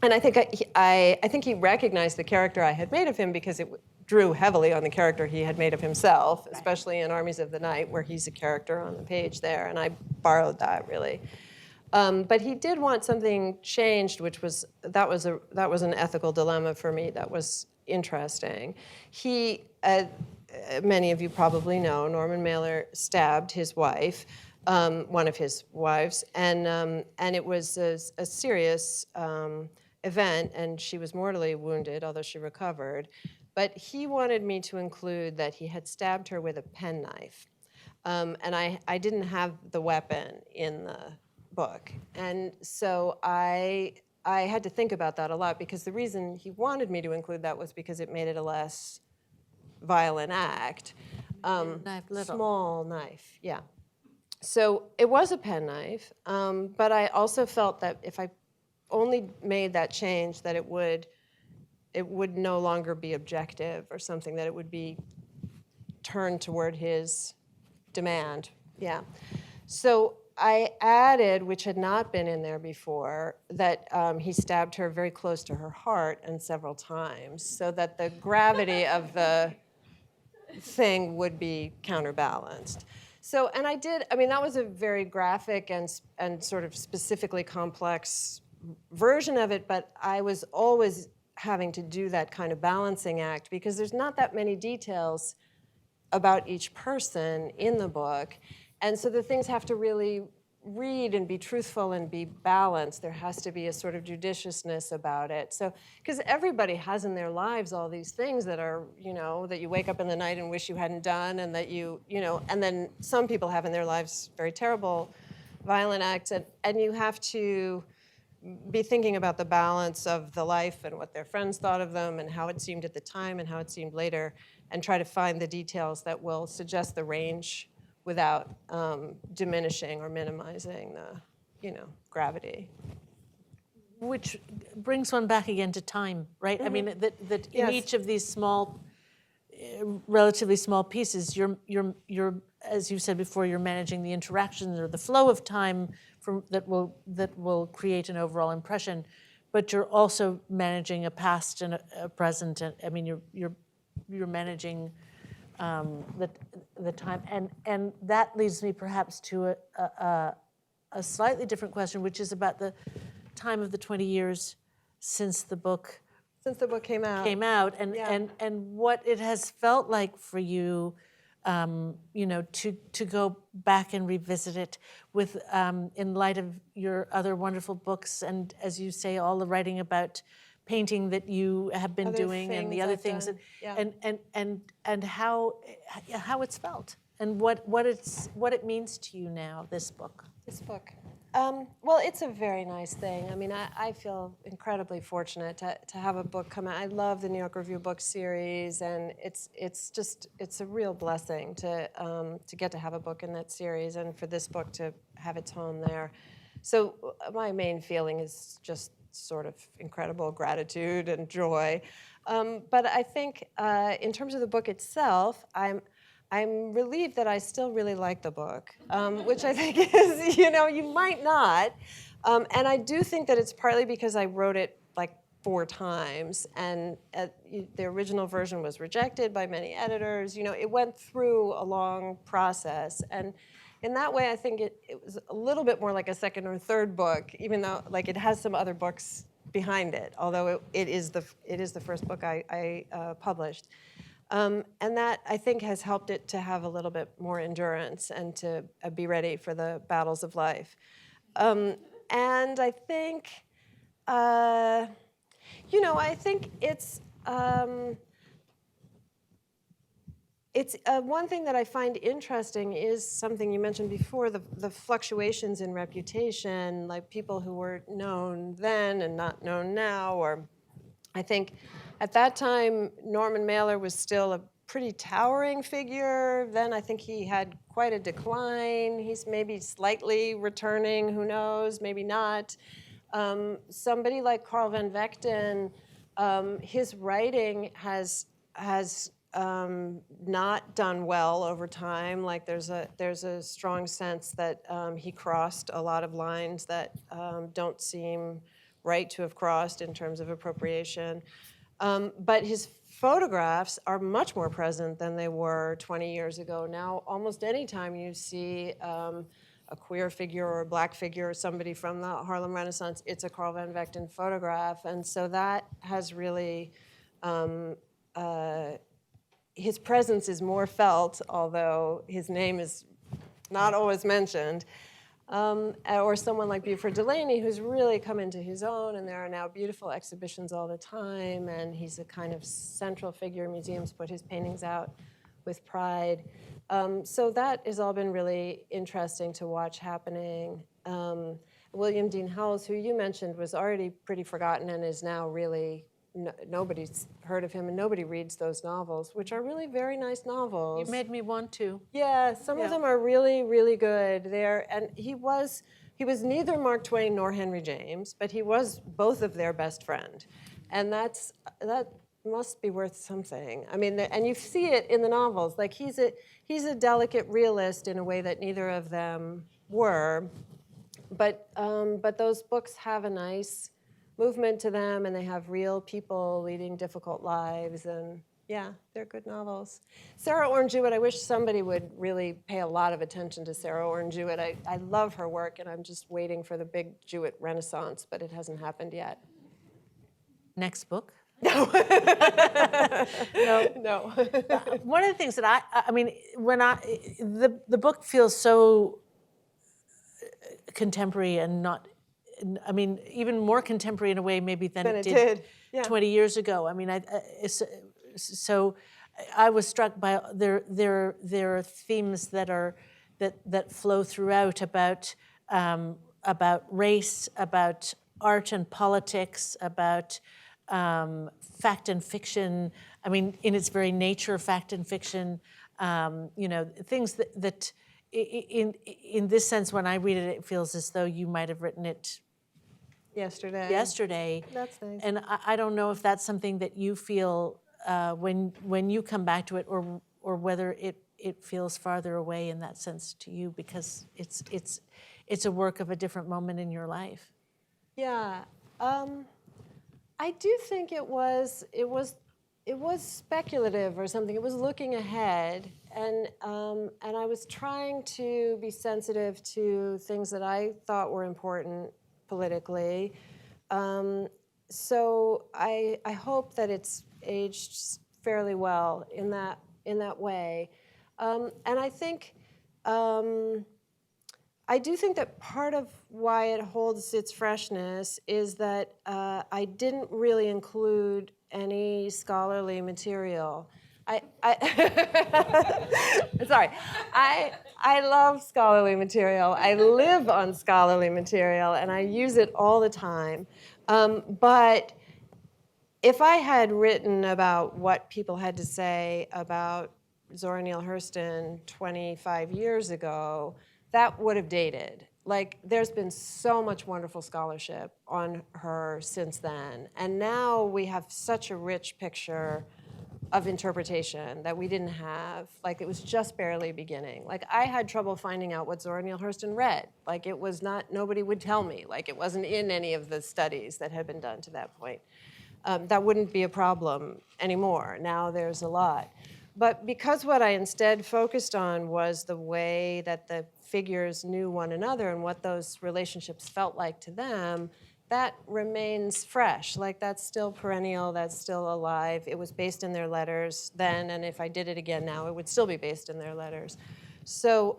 S2: And I think he recognized the character I had made of him because it drew heavily on the character he had made of himself, especially in Armies of the Night, where he's a character on the page there, and I borrowed that really. But he did want something changed, which was an ethical dilemma for me that was interesting. Many of you probably know, Norman Mailer stabbed his wife, one of his wives, and it was a serious event, and she was mortally wounded, although she recovered. But he wanted me to include that he had stabbed her with a penknife, and I didn't have the weapon in the book, and so I had to think about that a lot because the reason he wanted me to include that was because it made it a less violent act. Small knife, yeah. So it was a penknife, but I also felt that if I only made that change, that it would no longer be objective or something, that it would be turned toward his demand, yeah. So I added, which had not been in there before, that he stabbed her very close to her heart and several times, so that the gravity of the thing would be counterbalanced. So, and that was a very graphic and sort of specifically complex version of it, but I was always having to do that kind of balancing act because there's not that many details about each person in the book. And so the things have to really read and be truthful and be balanced. There has to be a sort of judiciousness about it. So, because everybody has in their lives all these things that are, that you wake up in the night and wish you hadn't done, and that and then some people have in their lives very terrible, violent acts, and you have to be thinking about the balance of the life and what their friends thought of them and how it seemed at the time and how it seemed later, and try to find the details that will suggest the range without diminishing or minimizing the, gravity.
S3: Which brings one back again to time, right? I mean, that in
S2: Yes.
S3: each of these small, relatively small pieces, you're as you said before, you're managing the interactions or the flow of time that will create an overall impression, but you're also managing a past and a present. And I mean, you're managing the time, and that leads me perhaps to a slightly different question, which is about the time of the 20 years since the book
S2: came out.
S3: and
S2: Yeah.
S3: and what it has felt like for you, to go back and revisit it with in light of your other wonderful books, and as you say, all the writing about painting that you have been
S2: Other
S3: doing and the other
S2: I've
S3: things,
S2: done, yeah.
S3: and how it's felt and what it means to you now, this book.
S2: This book. Well, it's a very nice thing. I mean, I feel incredibly fortunate to have a book come out. I love the New York Review Book Series, and it's a real blessing to get to have a book in that series, and for this book to have its home there. So my main feeling is just sort of incredible gratitude and joy. But I think in terms of the book itself, I'm relieved that I still really like the book, which I think is, you might not. And I do think that it's partly because I wrote it like 4 times, and the original version was rejected by many editors. It went through a long process. And in that way, I think it was a little bit more like a second or third book, even though like it has some other books behind it, although it is the first book I published. And that, I think, has helped it to have a little bit more endurance and to be ready for the battles of life. And I think, I think it's one thing that I find interesting is something you mentioned before, the fluctuations in reputation, like people who were known then and not known now, or I think at that time, Norman Mailer was still a pretty towering figure. Then I think he had quite a decline. He's maybe slightly returning, who knows, maybe not. Somebody like Carl van Vechten, his writing has not done well over time. Like there's a strong sense that he crossed a lot of lines that don't seem right to have crossed in terms of appropriation. But his photographs are much more present than they were 20 years ago. Now, almost any time you see a queer figure or a black figure or somebody from the Harlem Renaissance, it's a Carl van Vechten photograph. And so that has really, his presence is more felt, although his name is not always mentioned. Or someone like Buford Delaney, who's really come into his own, and there are now beautiful exhibitions all the time, and he's a kind of central figure. Museums put his paintings out with pride. So that has all been really interesting to watch happening. William Dean Howells, who you mentioned, was already pretty forgotten and is now really, nobody's heard of him, and nobody reads those novels, which are really very nice novels.
S3: You made me want to.
S2: Yeah, some of them are really, really good. And he was neither Mark Twain nor Henry James, but he was both of their best friend, and that must be worth something. I mean, and you see it in the novels. Like he's a delicate realist in a way that neither of them were, but those books have a nice movement to them, and they have real people leading difficult lives, and yeah, they're good novels. Sarah Orne Jewett, I wish somebody would really pay a lot of attention to Sarah Orne Jewett. I love her work, and I'm just waiting for the big Jewett renaissance, but it hasn't happened yet.
S3: Next book?
S2: No.
S3: One of the things that I mean, when the book feels so contemporary and not, I mean, even more contemporary in a way maybe than it did. Yeah. 20 years ago. I mean, so I was struck by there are themes that flow throughout about race, about art and politics, about fact and fiction. I mean, in its very nature, fact and fiction. Things that in this sense, when I read it, it feels as though you might have written it yesterday.
S2: That's nice.
S3: And I don't know if that's something that you feel when you come back to it, or whether it feels farther away in that sense to you, because it's a work of a different moment in your life.
S2: Yeah, I do think it was it was speculative or something. It was looking ahead, and I was trying to be sensitive to things that I thought were important politically. So I hope that it's aged fairly well in that way, and I think. I do think that part of why it holds its freshness is that I didn't really include any scholarly material. Sorry, I love scholarly material. I live on scholarly material, and I use it all the time. But if I had written about what people had to say about Zora Neale Hurston 25 years ago, that would have dated. Like, there's been so much wonderful scholarship on her since then. And now we have such a rich picture of interpretation that we didn't have. Like, it was just barely beginning. Like, I had trouble finding out what Zora Neale Hurston read. Like, it was not, nobody would tell me. Like, it wasn't in any of the studies that had been done to that point. That wouldn't be a problem anymore. Now there's a lot. But because what I instead focused on was the way that the figures knew one another and what those relationships felt like to them, that remains fresh. Like, that's still perennial, that's still alive. It was based in their letters then, and if I did it again now, it would still be based in their letters. So,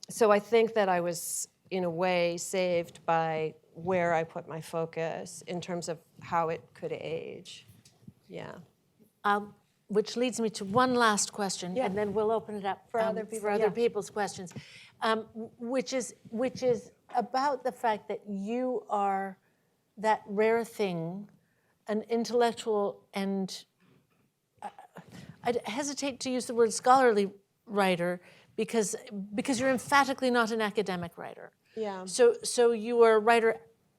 S2: so I think that I was, in a way, saved by where I put my focus in terms of how it could age. Yeah.
S3: Which leads me to one last question, and then we'll open it up
S2: For other people,
S3: for other people's questions, which is about the fact that you are that rare thing, an intellectual and I hesitate to use the word scholarly writer because you're emphatically not an academic writer.
S2: Yeah.
S3: So you are a writer,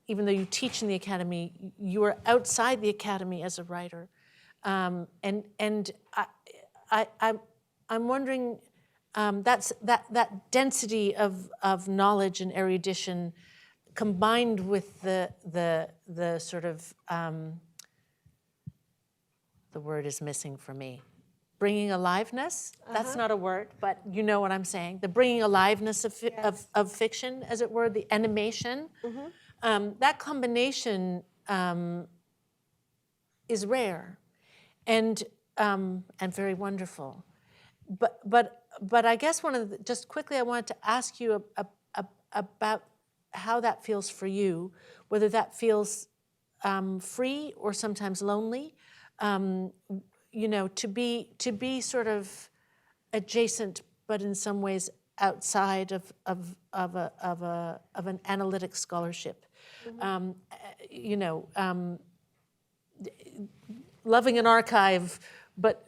S3: even though you teach in the academy, you are outside the academy as a writer. And I'm wondering, that's that density of knowledge and erudition, combined with the sort of the word is missing for me, bringing aliveness. That's not a word, but you know what I'm saying. The bringing aliveness of fiction, as it were, the animation. That combination is rare. And very wonderful, but I guess just quickly I wanted to ask you about how that feels for you, whether that feels free or sometimes lonely, you know, to be sort of adjacent, but in some ways outside of an analytic scholarship, you know. Loving an archive, but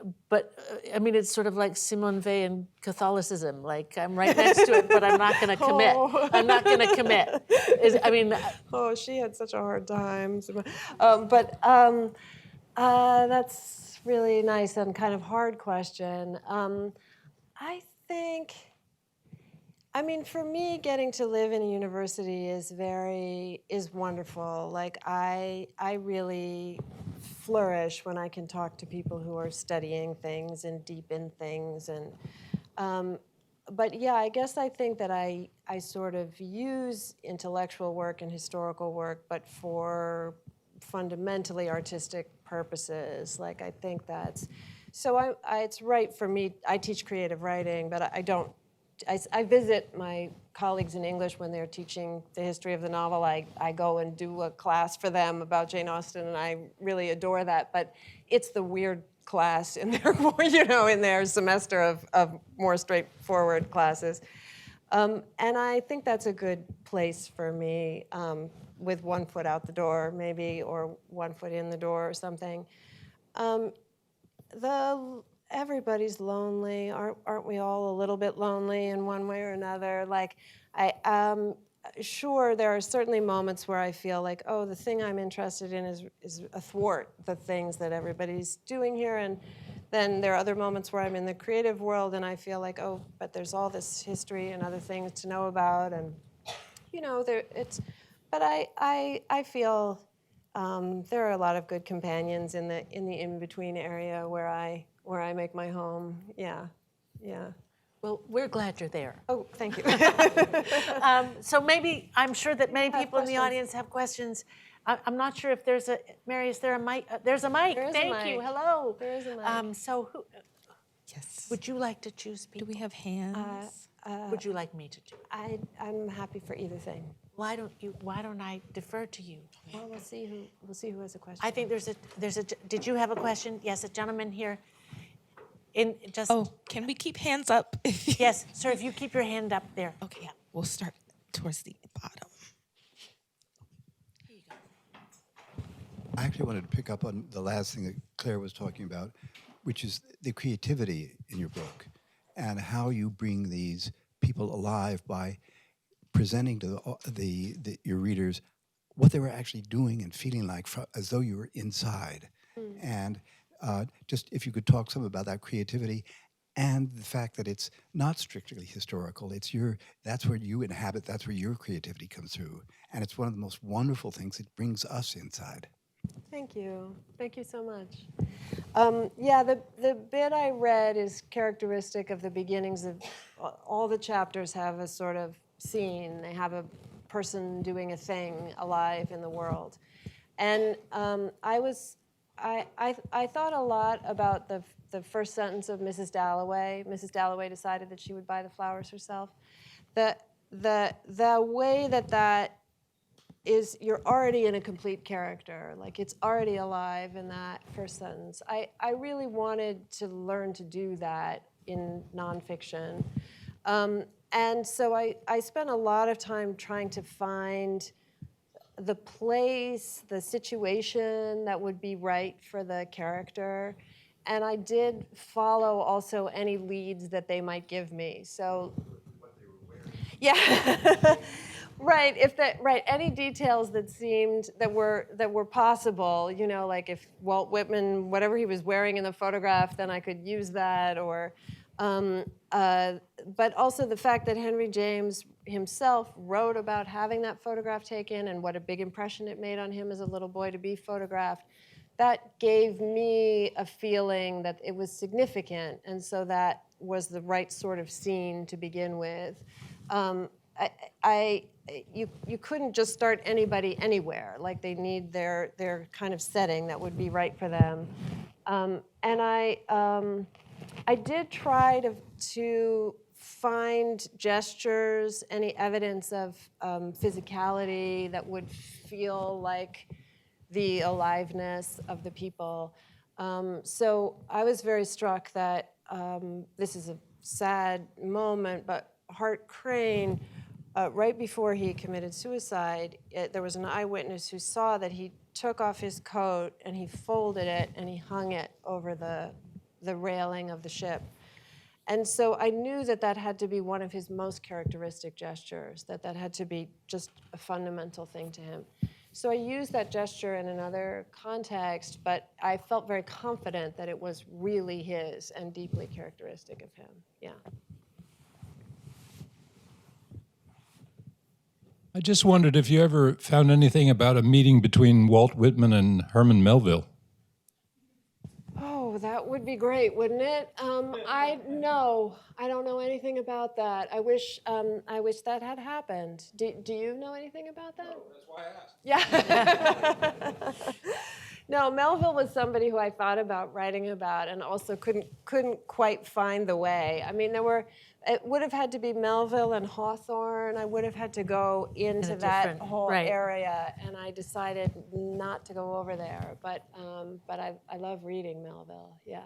S3: I mean, it's sort of like Simone Weil and Catholicism. Like, I'm right next to it, but I'm not going to commit. I'm not going to commit.
S2: Oh, she had such a hard time. That's really nice and kind of hard question. I think, I mean, for me, getting to live in a university is wonderful. Like, I really flourish when I can talk to people who are studying things and deep in things. And but yeah, I guess I think that I sort of use intellectual work and historical work, but for fundamentally artistic purposes. Like, I think that's, so it's right for me. I teach creative writing, but I visit my colleagues in English when they're teaching the history of the novel. I go and do a class for them about Jane Austen, and I really adore that. But it's the weird class in their, you know, in their semester of more straightforward classes. And I think that's a good place for me, with one foot out the door, maybe, or one foot in the door or something. Everybody's lonely. Aren't we all a little bit lonely in one way or another? Like, sure, there are certainly moments where I feel like, oh, the thing I'm interested in is athwart the things that everybody's doing here. And then there are other moments where I'm in the creative world and I feel like, oh, but there's all this history and other things to know about. And, you know, but I feel there are a lot of good companions in the in-between area where I make my home. Yeah, yeah.
S3: Well, we're glad you're there.
S2: Oh, thank you.
S3: So maybe, I'm sure that many
S2: have
S3: people in the
S2: questions.
S3: audience have questions. I'm not sure if there's a, Mary, is there a mic? There's a mic.
S2: There is a
S3: Thank you.
S2: mic.
S3: Hello.
S2: There is a mic.
S3: So who,
S4: Yes.
S3: would you like to choose
S4: Do
S3: people?
S4: we have hands?
S3: Would you like me to do?
S2: I'm happy for either thing.
S3: Why don't I defer to you?
S2: Well, we'll see who has a question.
S3: I think there's a, did you have a question? Yes, a gentleman here. In just,
S4: Oh, can we keep hands up?
S3: yes, sir, if you keep your hand up there.
S4: Okay, we'll start towards the bottom.
S3: Here you go.
S5: I actually wanted to pick up on the last thing that Claire was talking about, which is the creativity in your book and how you bring these people alive by presenting to your readers what they were actually doing and feeling like as though you were inside. And just if you could talk some about that creativity and the fact that it's not strictly historical. It's that's where you inhabit, that's where your creativity comes through. And it's one of the most wonderful things. It brings us inside.
S2: Thank you. Thank you so much. Yeah, the bit I read is characteristic of the beginnings of all the chapters have a sort of scene. They have a person doing a thing alive in the world. And I thought a lot about the first sentence of Mrs. Dalloway. Mrs. Dalloway decided that she would buy the flowers herself. The way that is, you're already in a complete character, like it's already alive in that first sentence. I really wanted to learn to do that in nonfiction. And so I spent a lot of time trying to find the place, the situation that would be right for the character. And I did follow also any leads that they might give me. So, what they were wearing. Yeah. Right, any details that seemed that were possible, you know, like if Walt Whitman, whatever he was wearing in the photograph, then I could use that, or but also the fact that Henry James himself wrote about having that photograph taken and what a big impression it made on him as a little boy to be photographed. That gave me a feeling that it was significant, and so that was the right sort of scene to begin with. You couldn't just start anybody anywhere. Like they need their kind of setting that would be right for them. And I did try to find gestures, any evidence of physicality that would feel like the aliveness of the people. So I was very struck that this is a sad moment, but Hart Crane, right before he committed suicide, there was an eyewitness who saw that he took off his coat and he folded it and he hung it over the railing of the ship. And so I knew that that had to be one of his most characteristic gestures, that had to be just a fundamental thing to him. So I used that gesture in another context, but I felt very confident that it was really his and deeply characteristic of him. Yeah.
S6: I just wondered if you ever found anything about a meeting between Walt Whitman and Herman Melville.
S2: Oh, that would be great, wouldn't it? I don't know anything about that. I wish that had happened. Do you know anything about that?
S1: No, that's why I asked.
S2: Yeah. No, Melville was somebody who I thought about writing about, and also couldn't quite find the way. I mean, it would have had to be Melville and Hawthorne. I would have had to go into that whole area, and I decided not to go over there. But I love reading Melville. Yeah.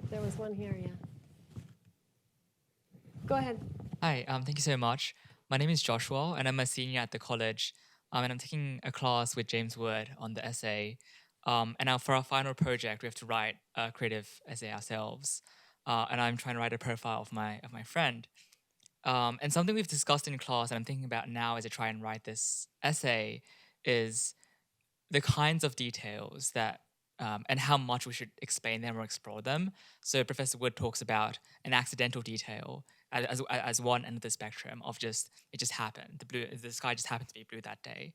S2: There was one here. Yeah. Go ahead.
S7: Hi, thank you so much. My name is Joshua, and I'm a senior at the college, and I'm taking a class with James Wood on the essay. And now for our final project, we have to write a creative essay ourselves. And I'm trying to write a profile of my friend. And something we've discussed in class, and I'm thinking about now as I try and write this essay, is the kinds of details that and how much we should explain them or explore them. So Professor Wood talks about an accidental detail as one end of the spectrum of it just happened. The sky just happened to be blue that day.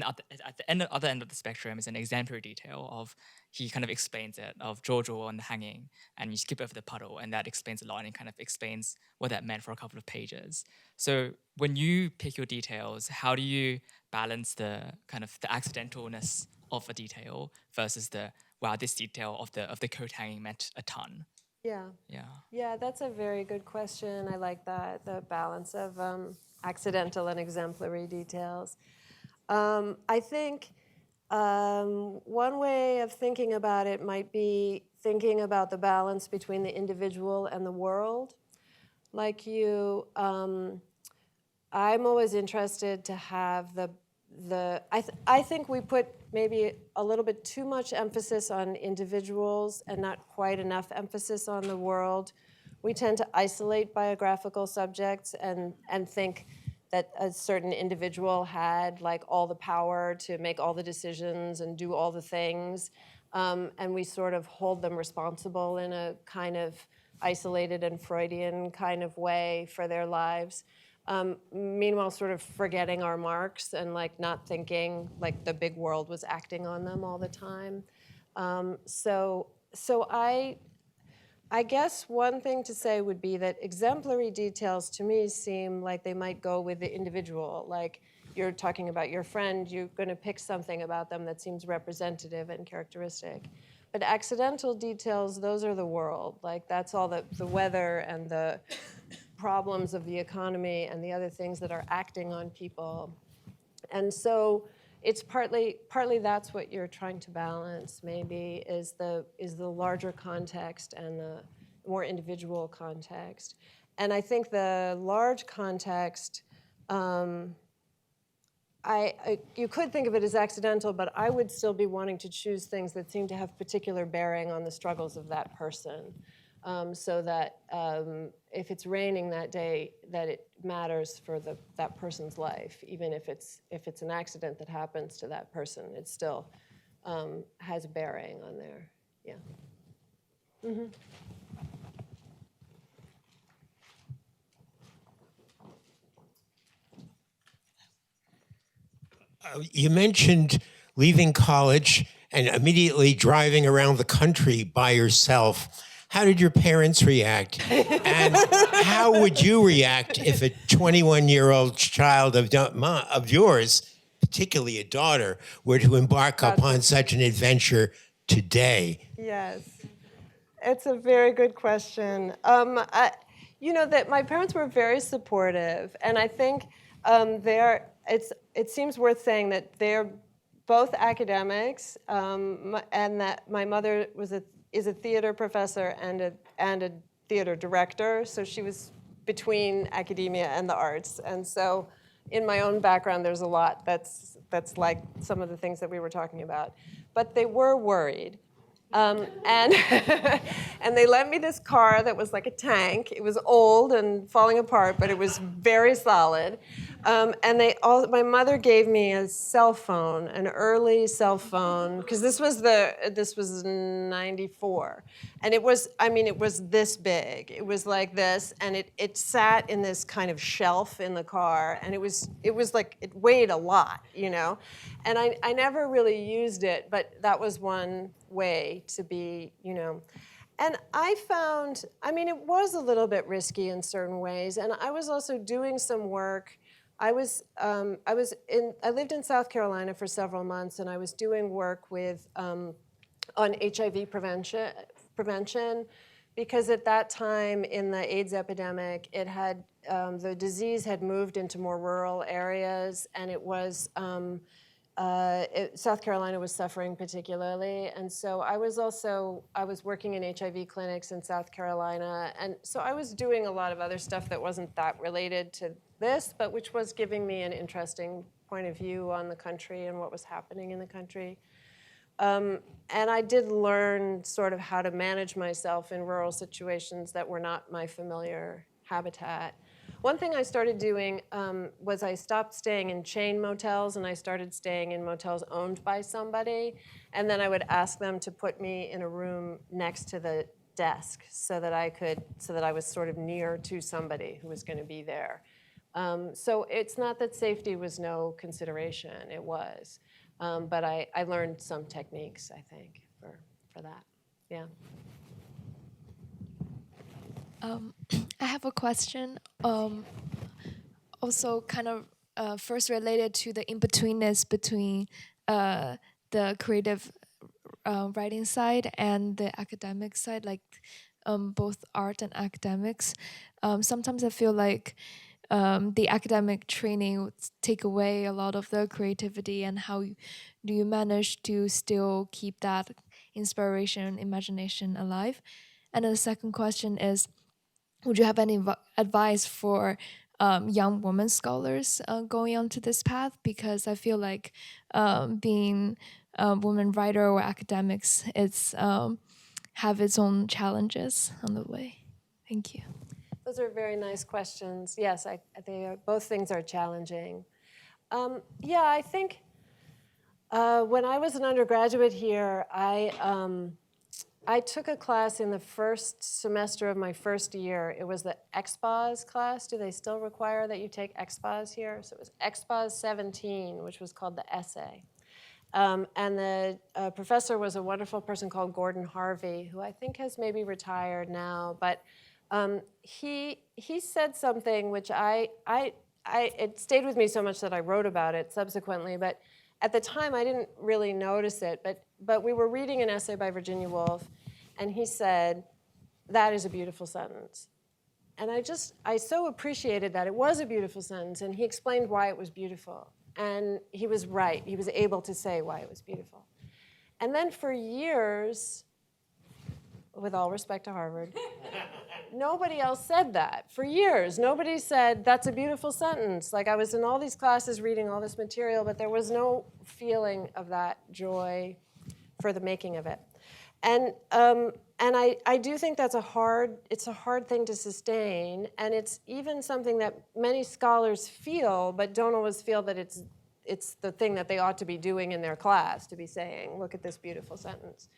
S7: and at the other end of the spectrum is an exemplary detail of, he kind of explains it, of Jojo and the hanging, and you skip over the puddle, and that explains a lot and kind of explains what that meant for a couple of pages. So when you pick your details, how do you balance the kind of the accidentalness of a detail versus the, wow, this detail of the coat hanging meant a ton?
S2: Yeah.
S7: Yeah.
S2: Yeah, that's a very good question. I like that, the balance of accidental and exemplary details. I think one way of thinking about it might be thinking about the balance between the individual and the world. Like you, I'm always interested to have I think we put maybe a little bit too much emphasis on individuals and not quite enough emphasis on the world. We tend to isolate biographical subjects and think that a certain individual had like all the power to make all the decisions and do all the things. And we sort of hold them responsible in a kind of isolated and Freudian kind of way for their lives. Meanwhile, sort of forgetting our marks and like not thinking like the big world was acting on them all the time. So I guess one thing to say would be that exemplary details to me seem like they might go with the individual. Like you're talking about your friend, you're going to pick something about them that seems representative and characteristic. But accidental details, those are the world. Like that's all the weather and the problems of the economy and the other things that are acting on people. And so it's partly that's what you're trying to balance, maybe, is the larger context and the more individual context. And I think the large context, you could think of it as accidental, but I would still be wanting to choose things that seem to have particular bearing on the struggles of that person. So that if it's raining that day, that it matters for that person's life, even if it's an accident that happens to that person, it still has a bearing on there. Yeah. Mm-hmm.
S8: You mentioned leaving college and immediately driving around the country by yourself. How did your parents react? And how would you react if a 21-year-old child of yours, particularly a daughter, were to embark upon such an adventure today?
S2: Yes, it's a very good question. That my parents were very supportive, and I think it seems worth saying that they're both academics, and that my mother is a theater professor and a theater director, so she was between academia and the arts. And so in my own background, there's a lot that's like some of the things that we were talking about. But they were worried. And and they lent me this car that was like a tank. It was old and falling apart, but it was very solid. And my mother gave me a cell phone, an early cell phone, because this was 94, and it was this big. It was like this, and it sat in this kind of shelf in the car, and it was like it weighed a lot, and I never really used it, but that was one way to be, And I found, it was a little bit risky in certain ways, and I was also doing some work. I lived in South Carolina for several months, and I was doing work on HIV prevention, because at that time in the AIDS epidemic, it had the disease had moved into more rural areas, and it was. South Carolina was suffering particularly, and so I was working in HIV clinics in South Carolina, and so I was doing a lot of other stuff that wasn't that related to this, but which was giving me an interesting point of view on the country and what was happening in the country. And I did learn sort of how to manage myself in rural situations that were not my familiar habitat. One thing I started doing was I stopped staying in chain motels, and I started staying in motels owned by somebody, and then I would ask them to put me in a room next to the desk so that I was sort of near to somebody who was going to be there. So it's not that safety was no consideration, it was. But I learned some techniques, I think, for that, yeah.
S9: I have a question. Also, kind of first related to the in-betweenness between the creative writing side and the academic side, like both art and academics. Sometimes I feel like the academic training would take away a lot of the creativity, and how do you manage to still keep that inspiration, imagination alive? And then the second question is, would you have any advice for young women scholars going onto this path? Because I feel like being a woman writer or academics, it's have its own challenges on the way. Thank you.
S2: Those are very nice questions. Yes, both things are challenging. Yeah, I think when I was an undergraduate here, I took a class in the first semester of my first year. It was the XPOS class. Do they still require that you take XPOS here? So it was XPOS 17, which was called the essay. And the professor was a wonderful person called Gordon Harvey, who I think has maybe retired now. But he said something which it stayed with me so much that I wrote about it subsequently. But at the time, I didn't really notice it. But we were reading an essay by Virginia Woolf, and he said, "That is a beautiful sentence." And I so appreciated that. It was a beautiful sentence, and he explained why it was beautiful. And he was right. He was able to say why it was beautiful. And then for years, with all respect to Harvard, nobody else said that. For years, nobody said, "That's a beautiful sentence." Like, I was in all these classes reading all this material, but there was no feeling of that joy for the making of it. And I do think it's a hard thing to sustain, and it's even something that many scholars feel, but don't always feel that it's the thing that they ought to be doing in their class, to be saying, "Look at this beautiful sentence."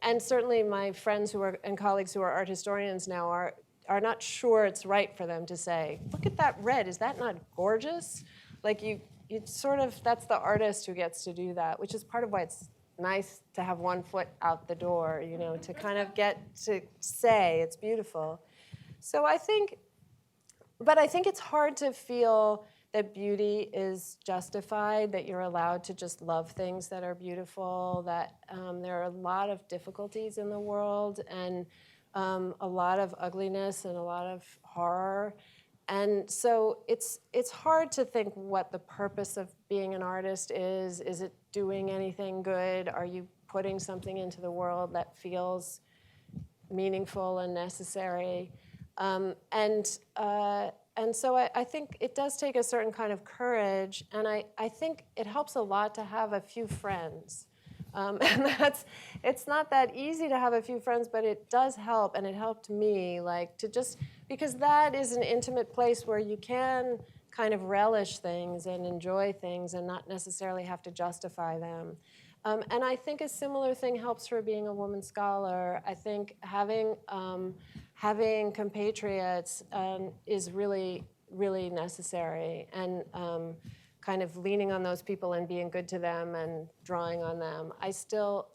S2: And certainly my friends and colleagues who are art historians now are not sure it's right for them to say, "Look at that red, is that not gorgeous?" Like you sort of, that's the artist who gets to do that, which is part of why it's nice to have one foot out the door, to kind of get to say it's beautiful. So I think it's hard to feel that beauty is justified, that you're allowed to just love things that are beautiful, that there are a lot of difficulties in the world, and a lot of ugliness and a lot of horror. And so it's hard to think what the purpose of being an artist is. Is it doing anything good? Are you putting something into the world that feels meaningful and necessary? And so I think it does take a certain kind of courage, and I think it helps a lot to have a few friends. And it's not that easy to have a few friends, but it does help, and it helped me, because that is an intimate place where you can kind of relish things and enjoy things and not necessarily have to justify them. And I think a similar thing helps for being a woman scholar. I think having compatriots is really, really necessary, and kind of leaning on those people and being good to them and drawing on them. I still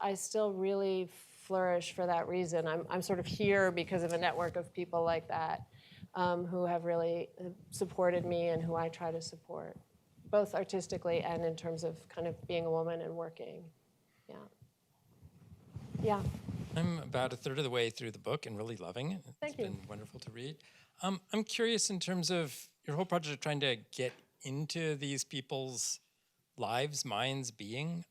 S2: really flourish for that reason. I'm sort of here because of a network of people like that who have really supported me and who I try to support, both artistically and in terms of kind of being a woman and working. Yeah.
S6: I'm about a third of the way through the book and really loving it.
S2: Thank you.
S6: It's been wonderful to read. I'm curious in terms of your whole project of trying to get into these people's lives, minds, being,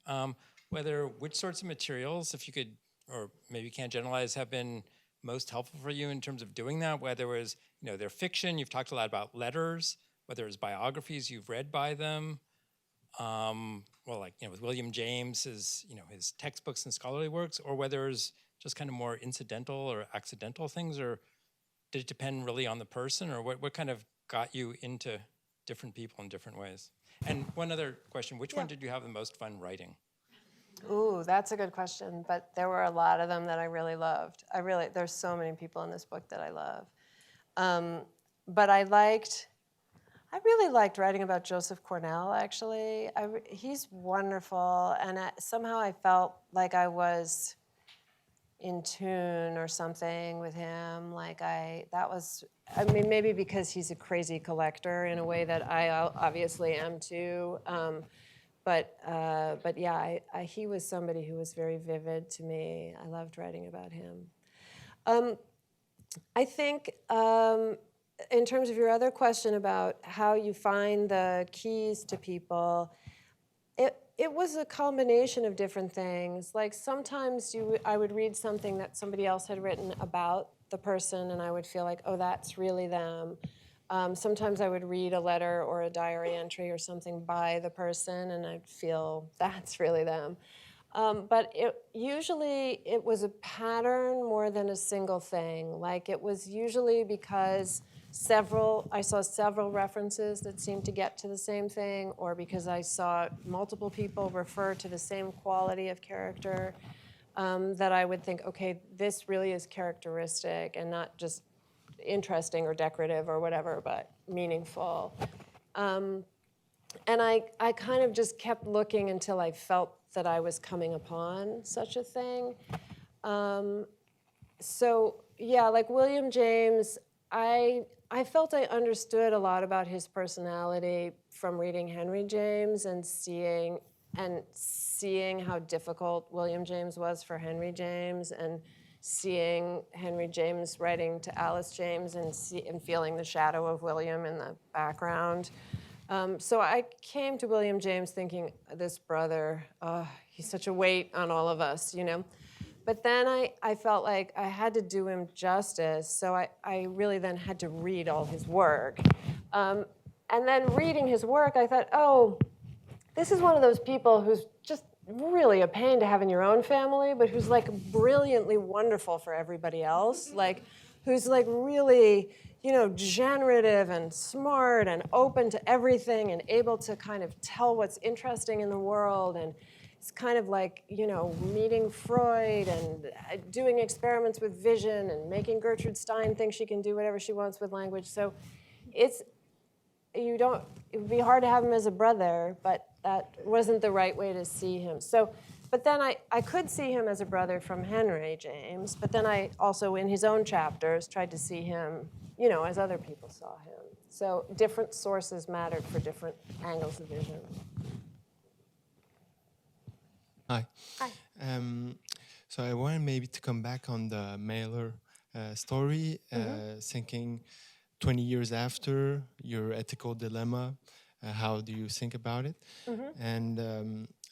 S6: which sorts of materials, if you could, or maybe you can't generalize, have been most helpful for you in terms of doing that, whether it was, their fiction, you've talked a lot about letters, whether it was biographies you've read by them, with William James, his textbooks and scholarly works, or whether it's just kind of more incidental or accidental things, or did it depend really on the person, or what kind of got you into different people in different ways? And one other question, which one did you have the most fun writing?
S2: Ooh, that's a good question, but there were a lot of them that I really loved. There's so many people in this book that I love. But I liked I really liked writing about Joseph Cornell, actually. He's wonderful, and somehow I felt like I was in tune or something with him. Maybe because he's a crazy collector in a way that I obviously am too. But yeah, he was somebody who was very vivid to me. I loved writing about him. I think in terms of your other question about how you find the keys to people, it was a combination of different things. Like sometimes I would read something that somebody else had written about the person, and I would feel like, oh, that's really them. Sometimes I would read a letter or a diary entry or something by the person, and I'd feel that's really them. But usually it was a pattern more than a single thing. Like it was usually because I saw several references that seemed to get to the same thing, or because I saw multiple people refer to the same quality of character, that I would think, okay, this really is characteristic and not just interesting or decorative or whatever, but meaningful. And I kind of just kept looking until I felt that I was coming upon such a thing. So yeah, like William James, I felt I understood a lot about his personality from reading Henry James and seeing how difficult William James was for Henry James, and seeing Henry James writing to Alice James and feeling the shadow of William in the background. So I came to William James thinking, this brother, he's such a weight on all of us, you know. But then I felt like I had to do him justice, so I really then had to read all his work. And then reading his work, I thought, oh, this is one of those people who's just really a pain to have in your own family, but who's like brilliantly wonderful for everybody else, like who's like really, you know, generative and smart and open to everything and able to kind of tell what's interesting in the world. And it's kind of like, you know, meeting Freud and doing experiments with vision and making Gertrude Stein think she can do whatever she wants with language. So it would be hard to have him as a brother, but that wasn't the right way to see him. So, but then I could see him as a brother from Henry James, but then I also, in his own chapters, tried to see him, you know, as other people saw him. So different sources mattered for different angles of vision.
S10: Hi.
S2: Hi.
S10: So I wanted maybe to come back on the Mailer story, thinking 20 years after your ethical dilemma, how do you think about it? And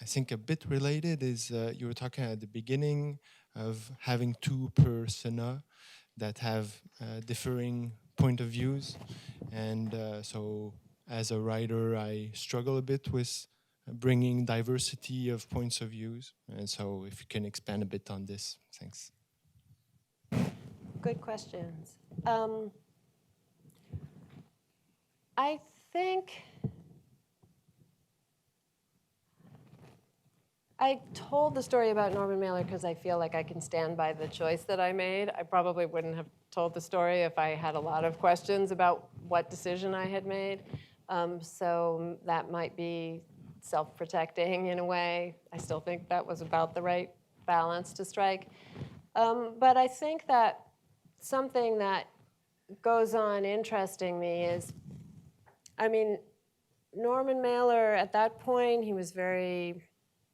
S10: I think a bit related is you were talking at the beginning of having two persona that have differing point of views. And so as a writer, I struggle a bit with bringing diversity of points of views. And so if you can expand a bit on this, thanks.
S2: Good questions. I think I told the story about Norman Mailer because I feel like I can stand by the choice that I made. I probably wouldn't have told the story if I had a lot of questions about what decision I had made. So that might be self-protecting in a way. I still think that was about the right balance to strike. But I think that something that goes on interesting me is, I mean, Norman Mailer at that point, he was very,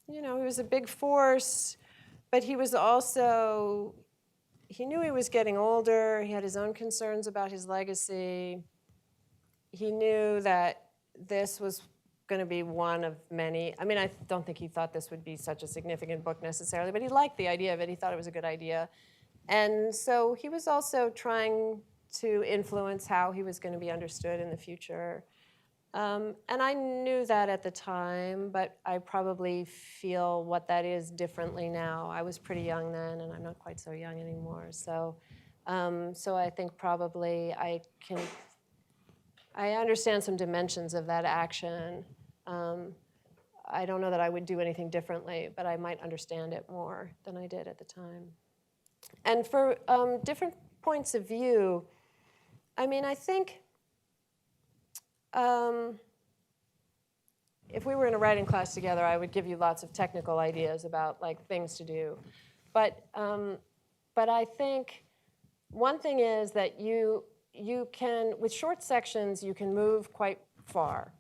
S2: you know, he was a big force, but he was also, he knew he was getting older. He had his own concerns about his legacy. He knew that this was going to be one of many. I mean, I don't think he thought this would be such a significant book necessarily, but he liked the idea of it. He thought it was a good idea. And so he was also trying to influence how he was going to be understood in the future. And I knew that at the time, but I probably feel what that is differently now. I was pretty young then, and I'm not quite so young anymore. So I think probably I understand some dimensions of that action. I don't know that I would do anything differently, but I might understand it more than I did at the time. And for different points of view, I mean, I think If we were in a writing class together, I would give you lots of technical ideas about like things to do. But I think one thing is that you can, with short sections, you can move quite far.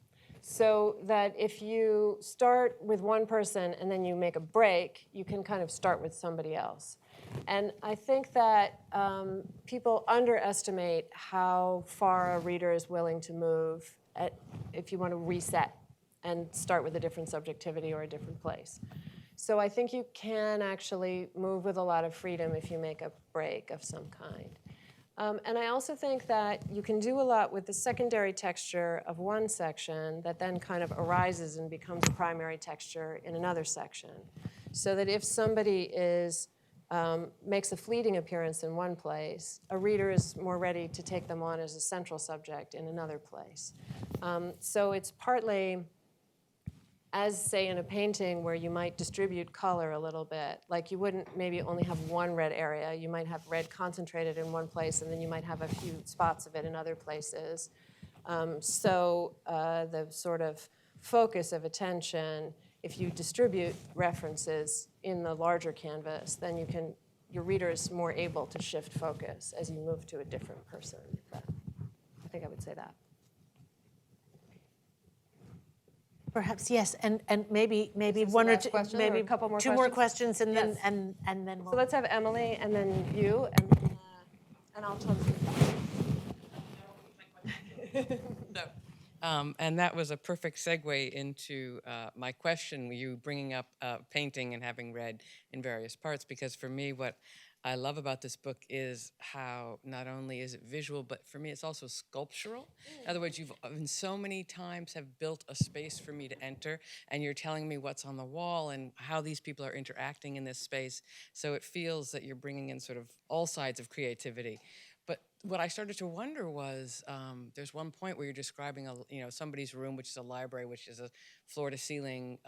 S2: So that if you start with one person and then you make a break, you can kind of start with somebody else. And I think that people underestimate how far a reader is willing to move if you want to reset and start with a different subjectivity or a different place. So I think you can actually move with a lot of freedom if you make a break of some kind. And I also think that you can do a lot with the secondary texture of one section that then kind of arises and becomes a primary texture in another section. So that if somebody makes a fleeting appearance in one place, a reader is more ready to take them on as a central subject in another place. So it's partly, as say in a painting where you might distribute color a little bit, like you wouldn't maybe only have one red area, you might have red concentrated in one place and then you might have a few spots of it in other places. So the sort of focus of attention, if you distribute references in the larger canvas, then your reader is more able to shift focus as you move to a different person. But I think I would say that.
S3: Perhaps, yes, and maybe
S2: this
S3: one
S2: the
S3: or
S2: last
S3: two,
S2: question or a
S3: maybe
S2: couple more
S3: two more
S2: questions?
S3: questions, and
S2: Yes.
S3: then and then
S2: So
S3: we'll.
S2: let's have Emily and then you, and I'll tell you.
S11: And that was a perfect segue into my question, you bringing up painting and having read in various parts, because for me, what I love about this book is how not only is it visual, but for me, it's also sculptural. In other words, you've in so many times have built a space for me to enter, and you're telling me what's on the wall and how these people are interacting in this space. So it feels that you're bringing in sort of all sides of creativity. But what I started to wonder was, there's one point where you're describing somebody's room, which is a library, which is a floor-to-ceiling,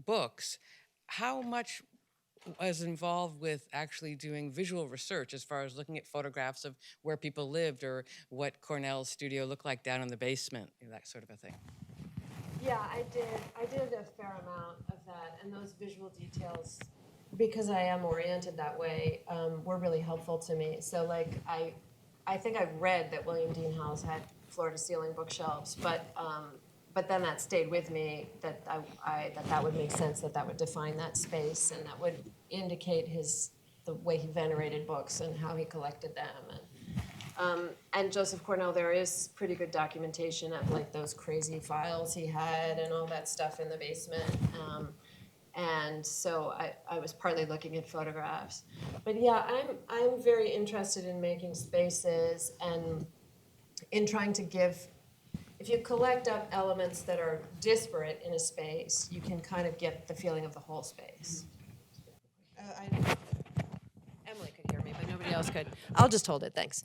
S11: books. How much was involved with actually doing visual research as far as looking at photographs of where people lived or what Cornell's studio looked like down in the basement, that sort of a thing?
S2: Yeah, I did a fair amount of that, and those visual details, because I am oriented that way, were really helpful to me. So like I think I read that William Dean House had floor-to-ceiling bookshelves, but then that stayed with me that that would make sense, that would define that space, and that would indicate the way he venerated books and how he collected them. And Joseph Cornell, there is pretty good documentation of like those crazy files he had and all that stuff in the basement. And so I was partly looking at photographs. But yeah, I'm very interested in making spaces and in trying to if you collect up elements that are disparate in a space, you can kind of get the feeling of the whole space. Emily could hear me, but nobody else could. I'll just hold it, thanks.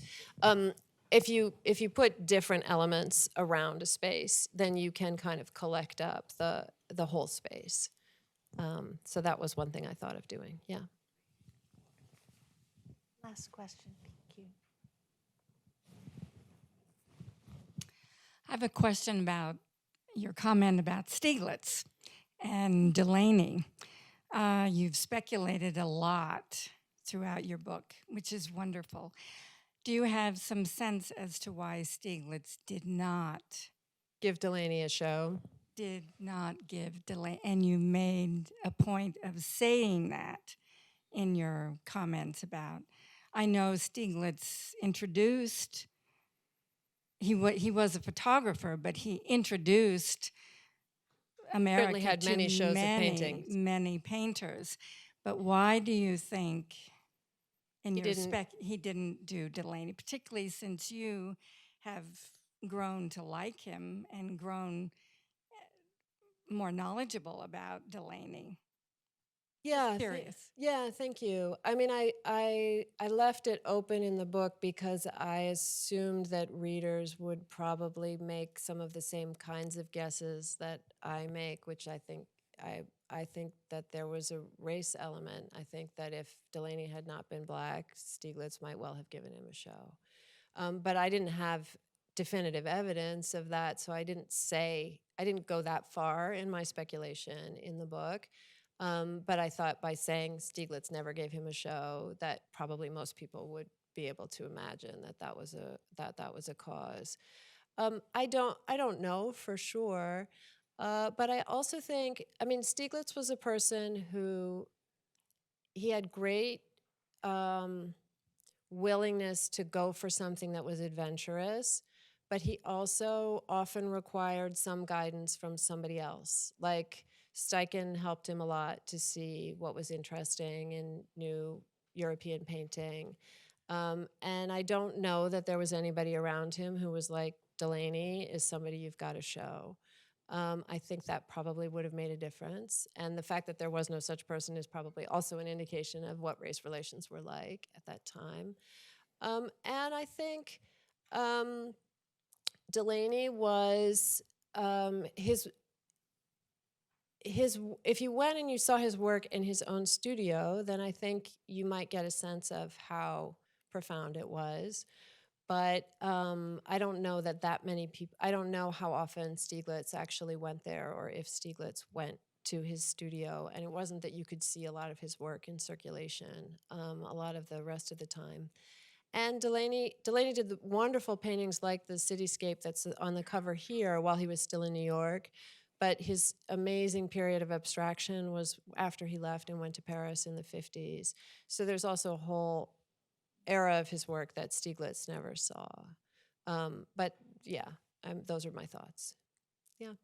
S2: If you put different elements around a space, then you can kind of collect up the whole space. So that was one thing I thought of doing, yeah.
S3: Last question, thank you.
S12: I have a question about your comment about Stieglitz and Delaney. You've speculated a lot throughout your book, which is wonderful. Do you have some sense as to why Stieglitz did not
S2: Give Delaney a show.
S12: Give Delaney, and you made a point of saying that in your comments about, I know Stieglitz introduced, he was a photographer, but he introduced America
S2: Certainly had
S12: to
S2: many shows of paintings.
S12: many painters. But why do you think, in your he didn't do Delaney, particularly since you have grown to like him and grown more knowledgeable about Delaney?
S2: Yeah,
S12: Curious.
S2: thank you. I mean, I left it open in the book because I assumed that readers would probably make some of the same kinds of guesses that I make, which I think that there was a race element. I think that if Delaney had not been black, Stieglitz might well have given him a show. But I didn't have definitive evidence of that, so I didn't go that far in my speculation in the book. But I thought by saying Stieglitz never gave him a show, that probably most people would be able to imagine that was a cause. I don't know for sure, but I also think, I mean, Stieglitz was a person who he had great willingness to go for something that was adventurous, but he also often required some guidance from somebody else. Like Steichen helped him a lot to see what was interesting in new European painting. And I don't know that there was anybody around him who was like, Delaney is somebody you've got to show. I think that probably would have made a difference. And the fact that there was no such person is probably also an indication of what race relations were like at that time. And I think Delaney was if you went and you saw his work in his own studio, then I think you might get a sense of how profound it was. But I don't know that many people, I don't know how often Stieglitz actually went there or if Stieglitz went to his studio. And it wasn't that you could see a lot of his work in circulation a lot of the rest of the time. And Delaney did the wonderful paintings like the cityscape that's on the cover here while he was still in New York. But his amazing period of abstraction was after he left and went to Paris in the 50s. So there's also a whole era of his work that Stieglitz never saw. But yeah, those are my thoughts. Yeah.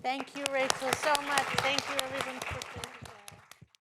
S3: Thank you, Rachel, so much. Thank you, everyone, for